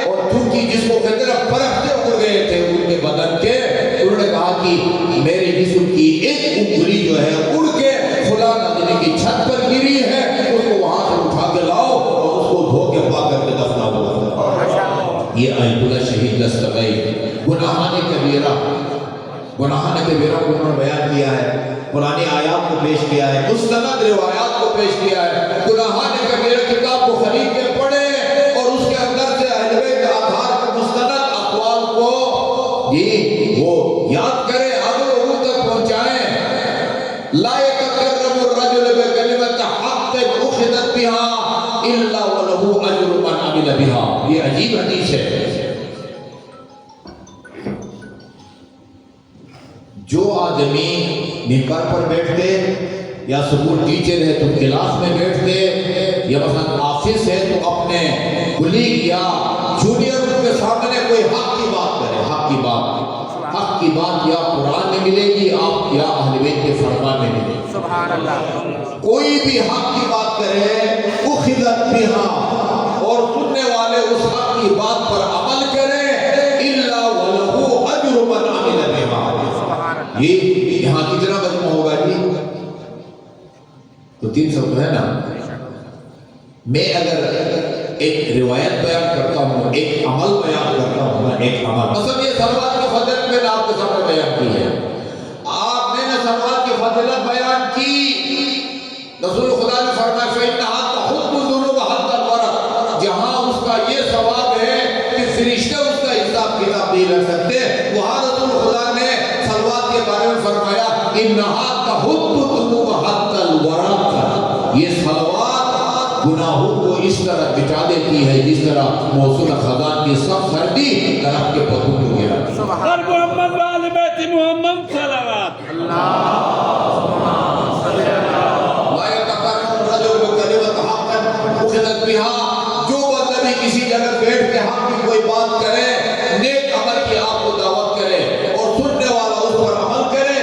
اور چونکہ جس کو کہتے ہیں فرشتے اڑ گئے تھے ان کے بدن کے، انہوں نے کہا کہ میرے جسم کی ایک انگلی جو ہے اڑ کے خدا نظری کی چھت پر گری ہے، اس کو وہاں سے اٹھا کے لاؤ اور اس کو دھو کے پاک کر کے دفنا دو. یہ آیت اللہ شہید دستغی گناہان کبیرہ کو انہوں نے بیان کیا ہے، قرآن آیات کو پیش کیا ہے، مستند روایات کو پیش کیا ہے. گناہان کبیرہ کتاب کو خرید کے پڑھے اور اس کے اندر سے اہل بیت اطہار کے مستند اقوال کو وہ یاد کریں، اگر لوگوں تک پہنچائیں. لا يتقرب الرجل بكلمة حق أخذت بها إلا وله أجر من عمل بها. یہ عجیب حدیث ہے. جو آدمی ممبر پر بیٹھتے یا سکول ٹیچر ہے تو کلاس میں بیٹھتے، یا مثلا آفس ہے تو اپنے کلیگ یا جونیئر کے سامنے کوئی حق کی بات کرے، حق کی بات یا قرآن میں ملے گی آپ یا اہل بیت کے فرمان میں ملے گی. سبحان اللہ. کوئی بھی حق کی بات کرے اخذت بها، اور سننے والے اس حق کی بات پر عمل کریں، الا ولہ اجر من عمل بها. سبحان اللہ. یہ یہاں کتنا مجموع ہوگا جی؟ تو 300 ہے نا. میں اگر ایک روایت بیان کرتا ہوں، ایک عمل بیان کرتا ہوں، ایک عمل مثلا یہ صلوات کی فضیلت میں نے آپ کے سامنے بیان کی ہے. آپ نے صلوات کی فضیلت بیان کی، رسول خدا نے فرمایا فإنها تحط الذنوب حتى الورق. جہاں گناہوں کو اس طرح بچا دیتی ہے جس طرح موسم خزان کی سخت سردی درخت کے پتوں کو گرا دیتی ہے۔ سبحان پر محمد وآل بیت محمد صلوات اللہ لا يتكرم الرجل بكلمة حق أخذت بها، جو بندہ بھی کسی جگہ بیٹھ کے حق کی کوئی بات کرے، نیک عمل کی آپ کو دعوت کرے اور سننے والا اس پر عمل کرے،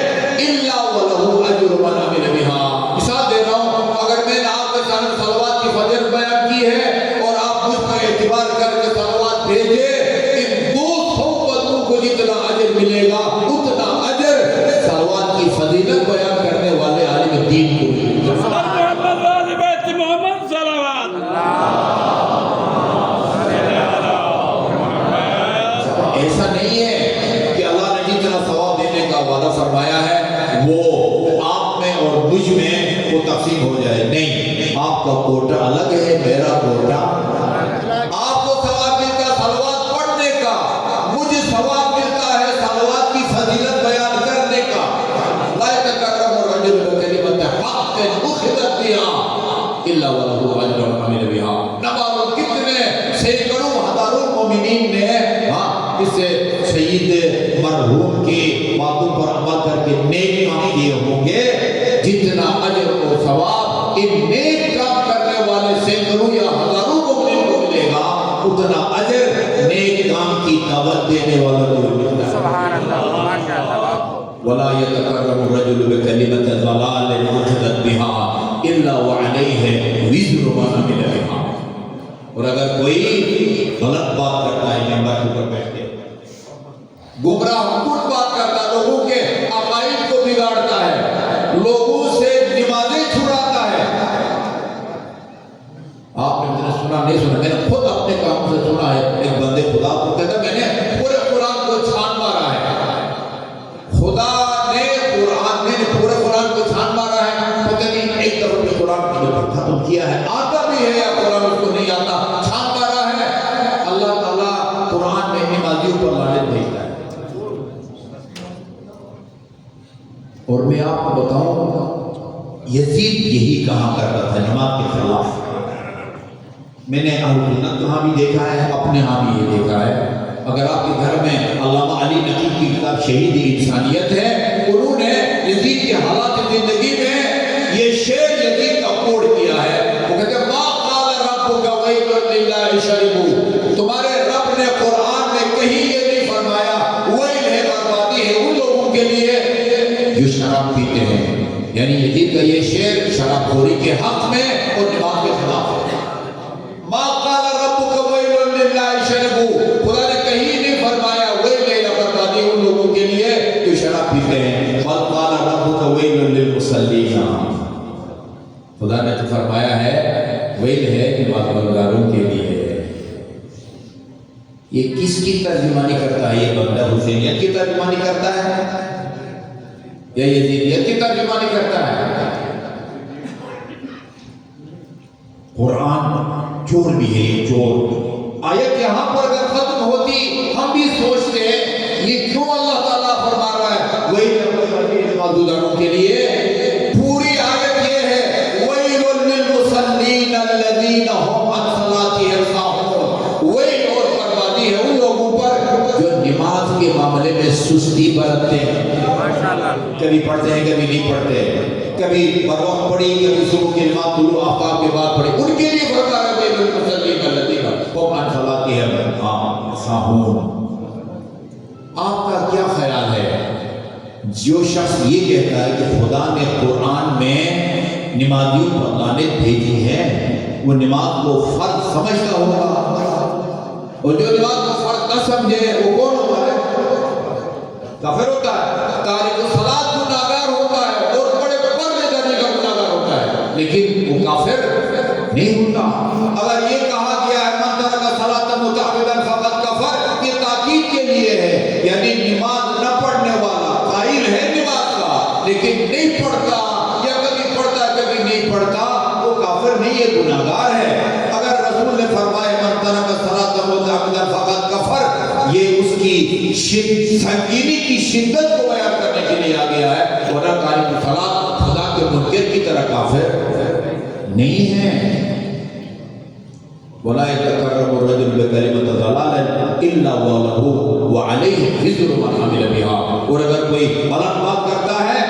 إلا وله أجر من عمل بها۔ مثال دے رہا ہوں، اگر میں نے آپ کے سامنے صلوات کی فضیلت بیان کی ہے اور آپ مجھ پر اعتبار کر کے صلوات بھیجے، ان 200 بندوں کو جتنا اجر ملے گا اتنا اجر صلوات کی فضیلت بیان کرنے والے عالم دین کو ملے گا۔ پر محمد وآل بیت محمد صلوات ایسا نہیں ہے کہ اللہ نے جتنا ثواب دینے کا وعدہ فرمایا ہے وہ آپ میں اور مجھ میں وہ تقسیم ہو جائے، نہیں، آپ کا کوٹا الگ ہے، میرا کوٹا آپ کو ثواب ملتا ہے صلوات پڑھنے کا، مجھے ثواب ملتا ہے صلوات کی فضیلت بیان کرنے کا۔ لا يتكرم الرجل بكلمة حق أخذت بها إلا وله أجر من عمل بها۔ نہ معلوم کتنے سینکڑوں ہزاروں مومنین نے اس سید مرحوم کی باتوں پر عمل کر کے نیک کام کیے ہوں گے، جتنا اجر و ثواب ان نیک کام کرنے والے سینکڑوں یا ہزاروں مومنین کو ملے گا، اتنا اجر نیک کام کی دعوت دینے والوں کو ملتا ہے۔ سبحان اللہ ماشاء اللہ ولا يتكرم الرجل بكلمة ضلال أخذت بها إلا وعليه وزر ما عمل بها۔ اور اگر کوئی غلط بات کرتا ہے ممبر کے اوپر بیٹھ کے گمراہ کن بات کرتا ہے، لوگوں کے عقائد کو بگاڑتا ہے، لوگوں سے نمازیں چھڑاتا ہے۔ آپ نے مجھے سنا نہیں سنا، میں نے خود اپنے کام سے سنا ہے، ایک بندے خدا کو کہتا میں نے پورے قرآن کو چھان مارا ہے، خدا نے قرآن میں نے پورے قرآن کو چھان مارا ہے، پتہ نہیں ایک طرف میں قرآن کو ختم کیا ہے، آتا بھی ہے یا قرآن اس کو نہیں آتا، چھان مارا ہے۔ اللہ تعالیٰ قرآن میں نمازیوں پر لعنت بھیجتا ہے۔ اور میں آپ کو بتاؤں یزید یہی کہا کرتا تھا نماز کے خلاف۔ میں نے اہل سنت کہاں بھی دیکھا ہے، اپنے ہاں بھی یہ دیکھا ہے۔ اگر آپ کے گھر میں علامہ علی نقی کی کتاب شہید انسانیت ہے، انہوں نے یزید کے حالات زندگی میں یہ شعر یزید کا کوڈ کیا ہے۔ وہ کہتے ہیں ما قال ربک ویل للہ شربوا، تمہارے رب نے قرآن میں کہیں یہ نہیں فرمایا ویل ہے، بربادی ہے ان لوگوں کے لیے جو شراب پیتے ہیں۔ یعنی یزید کا یہ شعر شراب خوری کے حق میں اور نماز کے خلاف ہے۔ ما قال ربک ویل للہ شربوا، خدا نے کہیں نہیں فرمایا ویل ہے بربادی ان لوگوں کے لیے جو شراب پیتے ہیں۔ بل قال ربک ویل للمصلین، خدا نے تو فرمایا ہے ویل ہے نماز گزاروں کے لیے۔ یہ کس کی ترجمانی کرتا ہے؟ یہ بندہ حسینیت کی ترجمانی کرتا ہے یا یزیدیت کی ترجمانی کرتا ہے؟ قرآن چور بھی ہے، یہ چور۔ آیت یہاں پر اگر ختم ہوتی ہم بھی سوچتے ہیں یہ کیوں اللہ تعالیٰ فرما رہا ہے وہی معذوروں کے لیے؟ پوری آیت یہ ہے وَيْلٌ لِّلْمُصَلِّينَ الَّذِينَ هُمْ عَنْ صَلَاتِهِمْ سَاهُونَ، وہی اور بربادی ہے ان لوگوں پر جو نماز کے معاملے میں سستی برتتے ہیں، کبھی پڑھتے ہیں کبھی نہیں پڑھتے، کبھی بروقت پڑھی کبھی صبح کی نماز طلوع آفتاب کے بعد پڑھی، ان کے لیے فرما رہا ہے وَيْلٌ لِّلْمُصَلِّينَ الَّذِينَ هُمْ عَنْ صَلَاتِهِمْ سَاهُونَ۔ آپ کا کیا خیال ہے جو شخص یہ کہتا ہے کہ خدا نے قرآن میں نمازیوں پر لعنت بھیجی ہے، وہ نماز کو فرض سمجھتا ہوگا؟ اور جو نماز کو فرض نہ سمجھے وہ کون ہوتا ہے؟ کافر ہوتا ہے۔ تارک الصلاۃ گناہگار ہوتا ہے اور بڑے پڑھنے جانے کا گناہگار ہوتا ہے، لیکن وہ کافر نہیں ہوتا۔ اگر یہ کہا گیا ہے من ترک الصلاۃ متعمدا فقد کفر، یہ تاکید کے لیے ہے، یعنی نماز نہ پڑھنے والا قائل ہے نماز کا لیکن نہیں پڑھتا یا کبھی پڑھتا کبھی نہیں پڑھتا، وہ کافر نہیں، یہ گناہگار ہے۔ اگر رسول نے فرمایا من ترک الصلاۃ متعمدا فقد کفر، یہ اس کی سنگینی کی شدت کو بیان کرنے کے لیے آ گیا ہے، ورنہ تارک الصلاۃ خدا کے منکر کی طرح کافر نہیں ہے۔ ولا يتقرب الرجل بكلمة ضلالة إلا وله وعليه وزر من عمل بها. اور اگر کوئی غلط بات کرتا ہے،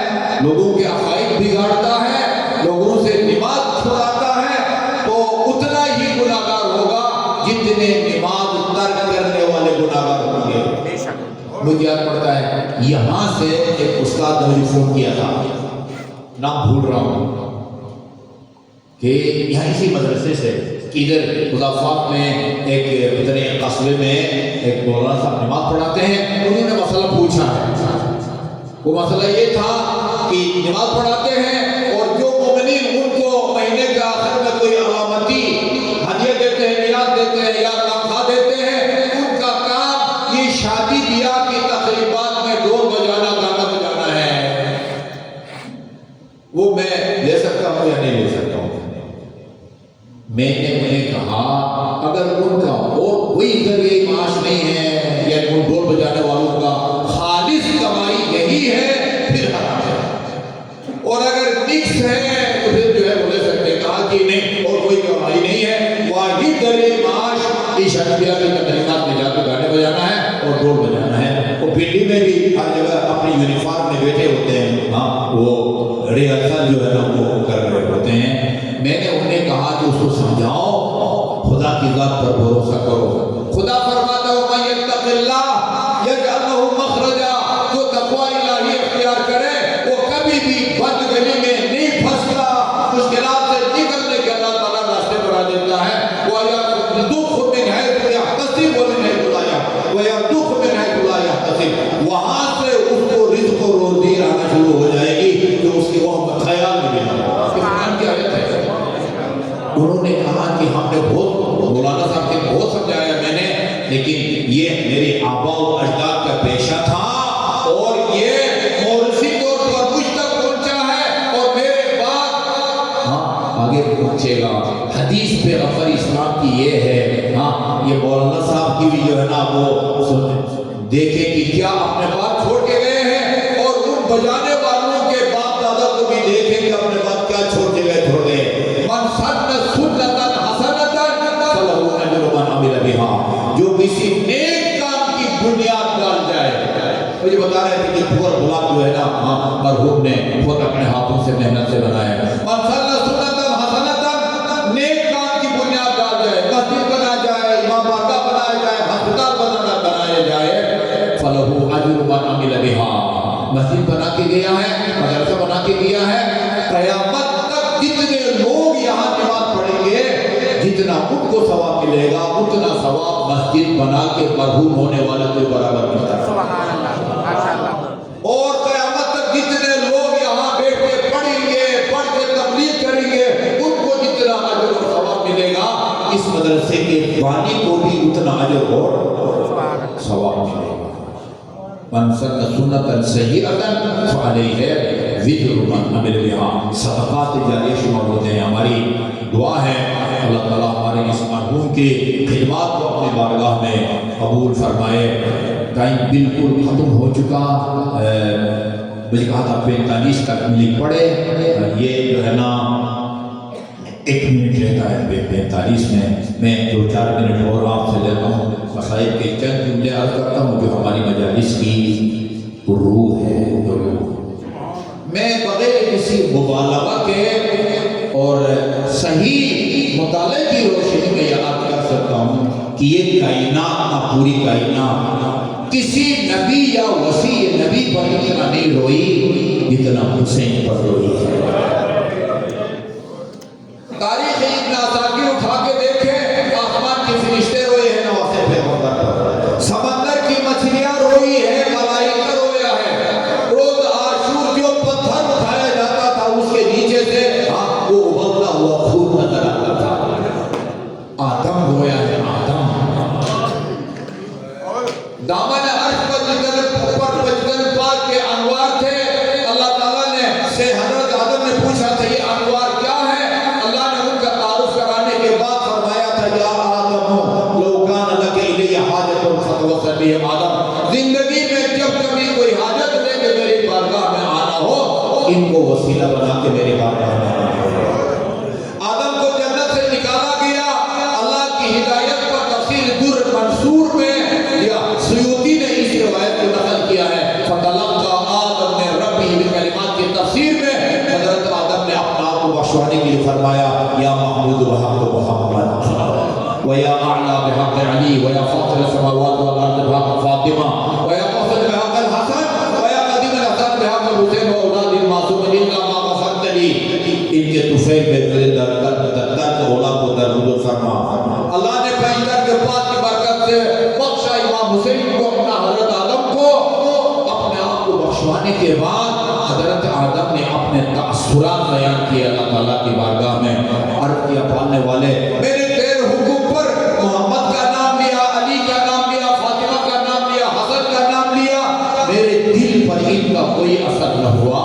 لوگوں کے عقائد بگاڑتا ہے، لوگوں سے نماز چھڑاتا ہے، تو اتنا ہی گناہگار ہوگا جتنے نماز ترک کرنے والے گناہگار ہوں گے. مجھے یاد پڑتا ہے یہاں سے ایک استاد نے مجھے فون کیا تھا، نام بھول رہا ہوں، کہ یہاں اسی مدرسے سے ادھر مضافات میں ایک اتنے قصبے میں ایک مولانا صاحب نماز پڑھاتے ہیں. انہوں نے مسئلہ پوچھا ہے. وہ مسئلہ یہ تھا کہ نماز پڑھاتے ہیں اور جو مومنین ان کو مہینے کے آخر میں کوئی علامتی ہدیہ دیتے ہیں، میراث دیتے ہیں یا تنخواہ دیتے ہیں، ان کا کام یہ شادی بیاہ کی تقریبات میں ڈول بجانا، گانا بجانا ہے. وہ میں لے سکتا ہوں یا نہیں لے سکتا ہوں؟ میں نے انہیں کہا اگر ان کا اور کوئی ذریعہ معاش نہیں ہے یا ان ڈول بجانے والوں کا خالص کمائی یہی ہے، پھر حرام ہے. اور اگر مکس ہے تو پھر جو ہے وہ لے سکتے ہیں. کہا کہ نہیں اور کوئی کمائی نہیں ہے، واحد ذریعہ معاش اس شادیہ کی تقریبات میں جا کے گانے بجانا ہے اور ڈول بجانا ہے. وہ پنڈی میں بھی ہر جگہ اپنی یونیفارم میں بیٹھے ہوتے ہیں، ہاں وہ ریاست جو ہے نا وہ کر رہے ہوتے ہیں. میں نے انہیں کہا کہ اس کو سمجھاؤ، خدا کی ذات پر بھروسہ کرو. خدا فرماتا ہے وَمَن يَتَّقِ اللَّهَ يَجْعَلْ لَهُ مَخْرَجًا. جو تقوی الہی اختیار کرے وہ کبھی بھی بدگلی میں نہیں پھنستا، مشکلات سے نکلنے کے اللہ تعالیٰ راستے بنا دیتا ہے. وَيَرْزُقْهُ مِنْ حَيْثُ يَحْتَسِبُ وَمِنْ حَيْثُ لَا يَحْتَسِبُ وَيَرْزُقْهُ مِنْ حَيْثُ لَا يَحْتَسِبُ. وہاں سے اس کو رزق و روزی آنا شروع ہو جائے گی جو اس کے وہاں خیال میں بھی نہ ہو. قرآن کی آیت ہے. انہوں نے کہا کہ ہم نے بہت مولانا صاحب کے بہت سمجھایا میں نے، لیکن یہ میرے آباء و اجداد کا پیشہ تھا اور یہ موروثی طور پر مجھ تک پہنچا ہے اور میرے بعد آگے پہنچے گا. حدیث پہ غفر اسلام کی یہ ہے. یہ مولانا صاحب کی بھی جو ہے نا وہ دیکھیں کہ کیا اپنے بعد چھوڑ کے گئے ہیں، اور ان بجانے والوں کے باپ دادا کو بھی دیکھیں کہ اپنے بعد کیا چھوڑ کے گئے چھوڑ گئے. من سن سنتا حسنتا فلہ اجر من عمل بها. جو کسی نیک کام کی بنیاد ڈال جائے. مجھے بتا رہے تھے کہ پور بلاک جو ہے نا مرحوم نے خود اپنے ہاتھوں سے محنت سے بنایا ہے. من سن سنتا حسنتا، نیک کام کی بنیاد ڈال جائے، مسجد بنا جائے، امام بارگاہ بنایا جائے، ہسپتال بنایا جائے، فلہ اجر من عمل بها. مسجد بنا کے گیا ہے، مدرسہ بنا کے گیا ہے. قیامت تک جتنے لوگ یہاں نماز پڑھیں گے جتنا ان کو ثواب ملے گا اتنا ثواب مسجد بنا کے مرحوم ہونے والے کے برابر ملتا ہے. سبحان اللہ، ماشاءاللہ. اور قیامت تک جتنے لوگ یہاں بیٹھ کے پڑھیں گے، پڑھ کے تبلیغ کریں گے، ان کو جتنا اجر و ثواب ملے گا اس مدرسے کے بانی کو بھی اتنا اجر اور ثواب ملے گا. من سن سنتا سیئتا فعلیہ وزر من عمل بها. صدقات جاریہ شمار ہوتے ہیں. ہماری دعا ہے اللہ تعالیٰ ہمارے اس مرحوم کی خدمات کو اپنی بارگاہ میں قبول فرمائے. ٹائم بالکل ختم ہو چکا. مجھے کہا تھا 45 تک لکھ پڑے. یہ جو ہے نا 1 منٹ رہتا ہے 45 میں 2-4 منٹ اور آپ سے لیتا ہوں. مسائل کے چند جملے عرض کرتا ہوں جو ہماری مجالس کی روح ہے. میں بغیر کسی مبالغہ کے اور صحیح مطالعے کی روشنی میں یاد کر سکتا ہوں کہ یہ کائنات نہ پوری کائنات کسی نبی یا وسیع نبی پر اتنا نہیں روئی جتنا حسین پر روئی ہے. تاریخ ابن عساکر اٹھا کے دیکھیں، آسمان کے فرشتے روئے ہیں نواسے پیغمبر پر، سمندر کی مچھلیاں روئی ہے، ملائکہ رویا ہے. روز عاشور جو پتھر اٹھایا جاتا تھا اس کے نیچے سے وہ ابلتا ہوا خون نظر آتا تھا. آدم رویا ہے. آدم دامن عرش پر وجدل پاک کے انوار تھے. اللہ تعالیٰ نے سے حضرت آدم نے پوچھا تھا یہ انوار کیا ہے؟ اللہ نے ان کا تعارف کرانے کے بعد فرمایا تھا یا آدم ويا أعلى بحق علي ويا فاطر السماوات والأرض بحق فاطمة ويا قاسم بحق الحسن ويا قديم الحسن بحق الحسين وأولاد المعصومين إلا ما غفرت لي ان کے طفیل میں تیرے درد اولا کو درود فرما. اللہ نے پیغمبر کے پاک کی برکت سے بخشا امام حسین کو اپنا حضرت آدم کو اپنے آپ کو بخشوانے کے بعد حضرت آدم نے اپنے تأثرات بیان کیے اللہ تعالیٰ کی بارگاہ میں. عرض کیا پالنے والے میں نے تیرے حکم پر محمد کا نام لیا, علی کا نام لیا, فاطمہ کا نام لیا, حسن کا نام لیا, میرے دل پر ان کا کوئی اثر نہ ہوا.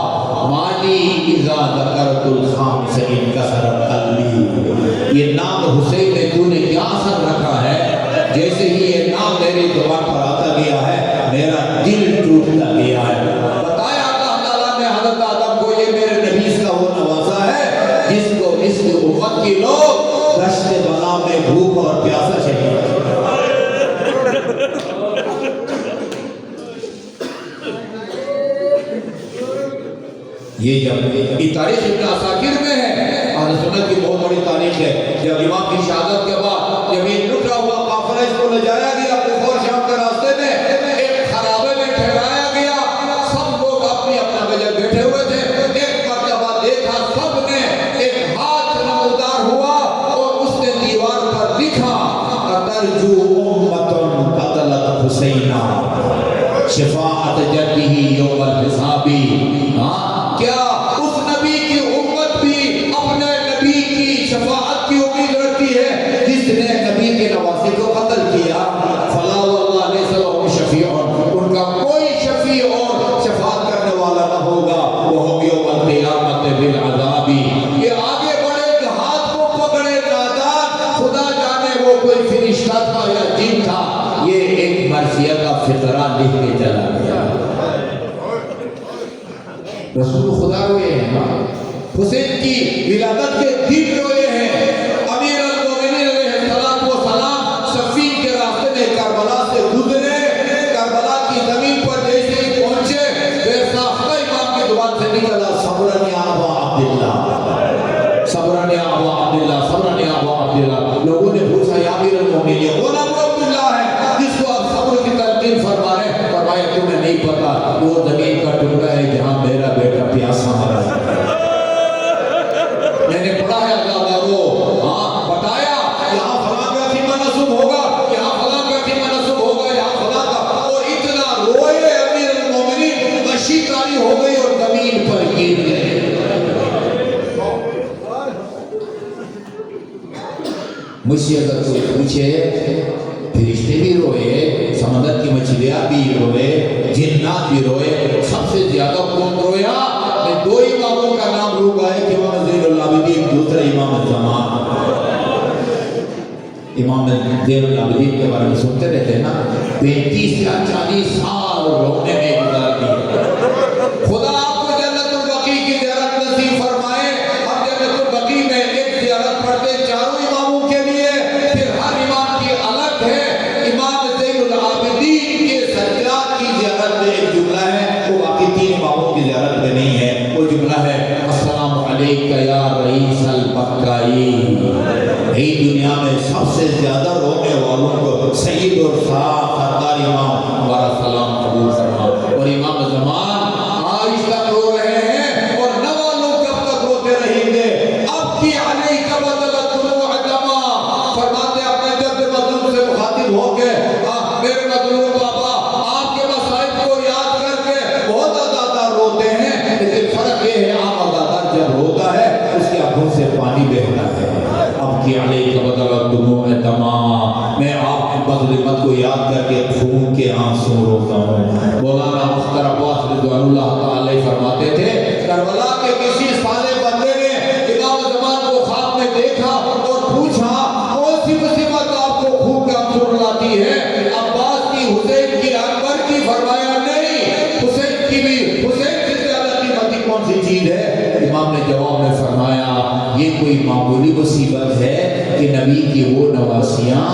مالی اذا ذکرت الخامس انکسر قلبی. یہ نام حسین میں تو نے کیا اثر رکھا ہے, جیسے ہی یہ نام میری زبان پر آتا گیا ہے میرا دل ٹوٹتا گیا ہے. بتایا اللہ تعالیٰ نے حضرت آدم کو یہ میرے نبی کا وہ نوازا ہے جس کو اس کی امت کی لوگ دشت بلا میں بھوک اور پیاسا شہید. یہ جب یہ تاریخ ابن عساکر میں ہے اور سنت کی بہت بڑی تاریخ ہے. جب امام کی شہادت کے بعد جب یہ لٹا ہوا قافلہ اس کو لے جایا گیا کفر شام کے راستے میں ایک خرابے میں ٹھہرایا گیا. سب لوگ اپنی اپنا وجہ بیٹھے ہوئے تھے. ایک مرتبہ دیکھا سب نے ایک ہاتھ نمودار ہوا اور اس نے دیوار پر لکھا ترجو امت قتلت حسینہ شفاعت جدہ یوم الحسابی. کیا اس نبی کی امت بھی اپنے نبی کی شفاعت کی امید رکھتی ہے جس نے نبی کے نواسی کو قتل کیا؟ فلا واللہ لیس لہم شفیع, ان کا کوئی شفیع اور شفاعت کرنے والا نہ ہوگا. وہم یوم القیامت بالعذاب. یہ آگے بڑھے کہ ہاتھ کو پکڑے نادان, خدا جانے وہ کوئی فرشتہ تھا یا جن تھا. یہ ایک مرثیہ کا فقرہ لکھ کے چلا گیا. رسول خدا روئے ہیں, حسین کی ولادت کے دن روئے ہیں. امیر المومنین علیہ السلام صفین کے راستے میں کربلا سے گزرے. کربلا کی زمین پر جیسے ہی پہنچے بے ساختہ امام کی زبان سے نکلا صبرن یا ابا عبداللہ, صبرن یا ابا عبداللہ, صبرن یا ابا عبداللہ. لوگوں نے پوچھا یا امیر المومنین کون ابو عبداللہ ہے جس کو آپ صبر کی تلقین فرما رہے ہیں؟ فرمایا تمہیں نہیں پتا وہ زمین کا ٹکڑا ہے جہاں میرا بیٹا پیاسا مرا ہے. میں نے پڑھا ہے اللہ وہ بتایا یہاں فلاں کا خیمہ نصب ہوگا, یہاں فلاں کا خیمہ نصب ہوگا, یہاں فلاں کا. اور اتنا روئے امیر المومنین غشی کاری ہو گئی اور زمین پر گر گئے. مجھ سے اگر کوئی پوچھے فرشتے بھی روئے, سمندر کی مچھلیاں بھی روئے, جنات بھی روئے, سب سے زیادہ کون رویا؟ میں دو اماموں کا نام لوں گا, ایک امام زین العابدین, دوسرا امام زمان. امام زین العابدین کے بارے میں سنتے رہتے ہیں نا, 35 یا 40 سال رونے میں گزار دیے. خدا آپ کو جنت البقیع کی زیارت نصیب فرمائے. ہم جنت البقیع میں ایک زیارت پڑھتے چاروں اماموں کے لیے, پھر ہر امام کی الگ ہے. امام زین العابدین کے سجاد کی زیارت میں ایک جملہ ہے, وہ باقی 3 اماموں کی زیارت میں نہیں ہے. وہ جملہ ہے السلام علیکہ یا رئیس البکائی. یہی دنیا میں سب سے زیادہ رونے والوں کو سید اور صاحب سردار امام ہمارا سلام قبول فرما. اور امام زمان آج تک رو رہے ہیں اور نوا لوگ کب تک روتے رہیں گے. اب کی علیکہ بدلت طلوع دما, فرماتے اپنے جد مظلوم سے مخاطب ہو کے میرے مظلوم بابا آپ کے مصائب کو یاد کر کے بہت عزادار روتے ہیں, لیکن فرق یہ ہے آپ عزادار جب روتا ہے اس کے آنکھوں سے پانی بہتا ہے. اب کی علیکہ بدلت طلوع دما, میں آپ کی مظلمت کو یاد کر کے خون کے آنسو روتا ہوں. مولانا مختار عباس رضوان اللہ تعالی فرماتے تھے کربلا کے کسی صالح بندے نے امام زمان کو خواب میں دیکھا اور پوچھا کون سی مصیبت آپ کو خون کے آنسو رلاتی ہے؟ عباس کی, حسین کی, اکبر کی؟ فرمایا نہیں, حسین کی بھی. حسین سے زیادہ قیمتی کون سی چیز ہے؟ امام نے جواب میں فرمایا یہ کوئی معمولی مصیبت ہے کہ نبی کی وہ نواسیاں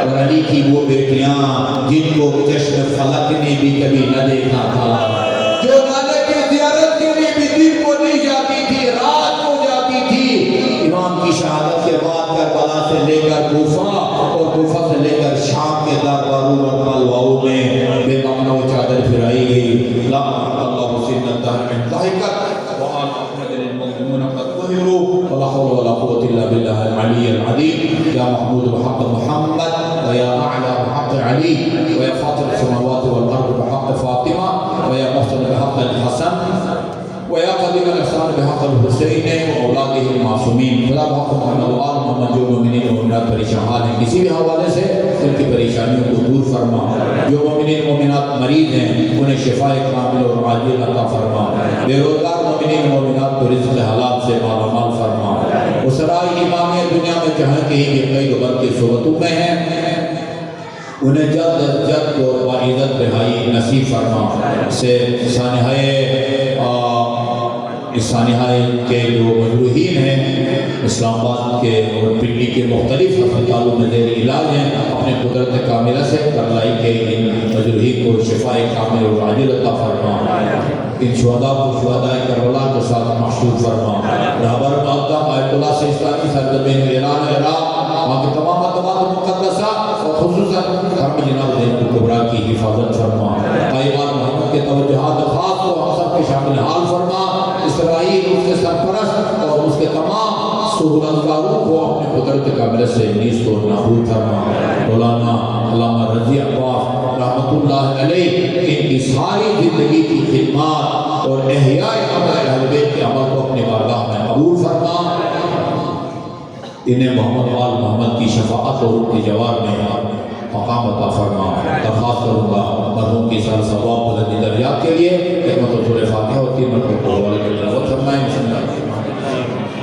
اور علی کی وہ بیٹیاں جن کو چشم فلک نے بھی کبھی نہ دیکھا تھا, جو نانا کی زیارت کے لیے بھی دن کو نہیں جاتی تھی, رات کو جاتی تھی. امام کی شہادت کے بعد کربلا کربلا سے لے کر کوفہ اور کوفہ سے لے کر شام کے درباروں اور ملواؤں میں بے معنی چادر پھرائی گئی لا اللہ حسین الدہر من ضحکت وآل احمد المؤمنون قد قہروا ولا حول ولا قوة الا باللہ العلی العظیم یا محمود بحق محمد ویا اعلی بحق علی ویا فاطر السماوات والارض بحق فاطمہ ویا محسن بحق الحسن ویا قدیم الاحسان بحق الحسین واولادہ المعصومین خدا بحق محمد وآل محمد جو مومنین و مومنات پریشان حال ہیں کسی بھی حوالے سے ان کی پریشانیوں کو دور فرما جو مومنین مومنات مریض ہیں انہیں شفاء کامل اور عاجل عطا فرما بے روزگار مومنین مومنات کو رزق حلال سے مالا مال فرما اسرائی امامیہ دنیا میں جہاں کہیں بھی کئی لوگوں کی صحبتوں میں ہیں انہیں جلد از جلد اور باعزت رہائی نصیب فرما سے سانحہ کے جو مجروحین ہیں اسلام آباد کے اور پنڈی کے مختلف ہسپتالوں میں زیر علاج ہیں اپنے قدرت کاملہ سے کرلائی کے ان مجروحین کو شفاء کامل اور عاجل عطا فرما ان شہداء کو شہداء کربلا کے ساتھ محشور فرما رہبر مقدم آیت اللہ سے اسلامی سرزمین ایران عراق وہاں کے تمام مقدسہ اور خصوصاً حرم جناب زین الکبریٰ کی حفاظت فرما ایمان محمد کے توجہات خاص کو ہم سب کے شامل حال فرما اسرائیل اس کے سرپرست اور اس کے تمام سہولتکاروں کو اپنے قدرت کاملہ سے نیست و نابود فرما مولانا علامہ رضی عباس رحمۃ اللہ علیہ ان کی ساری زندگی کی خدمات اور احیاء عمل اہل بیت کے عمل کو اپنی بارگاہ میں قبول فرما انہیں محمد وآل محمد کی شفاعت اور ان کے جوار میں مقام عطا فرما درخواست کروں گا مرحوم کی سال ثواب بلندی درجات کے لیے خدمت و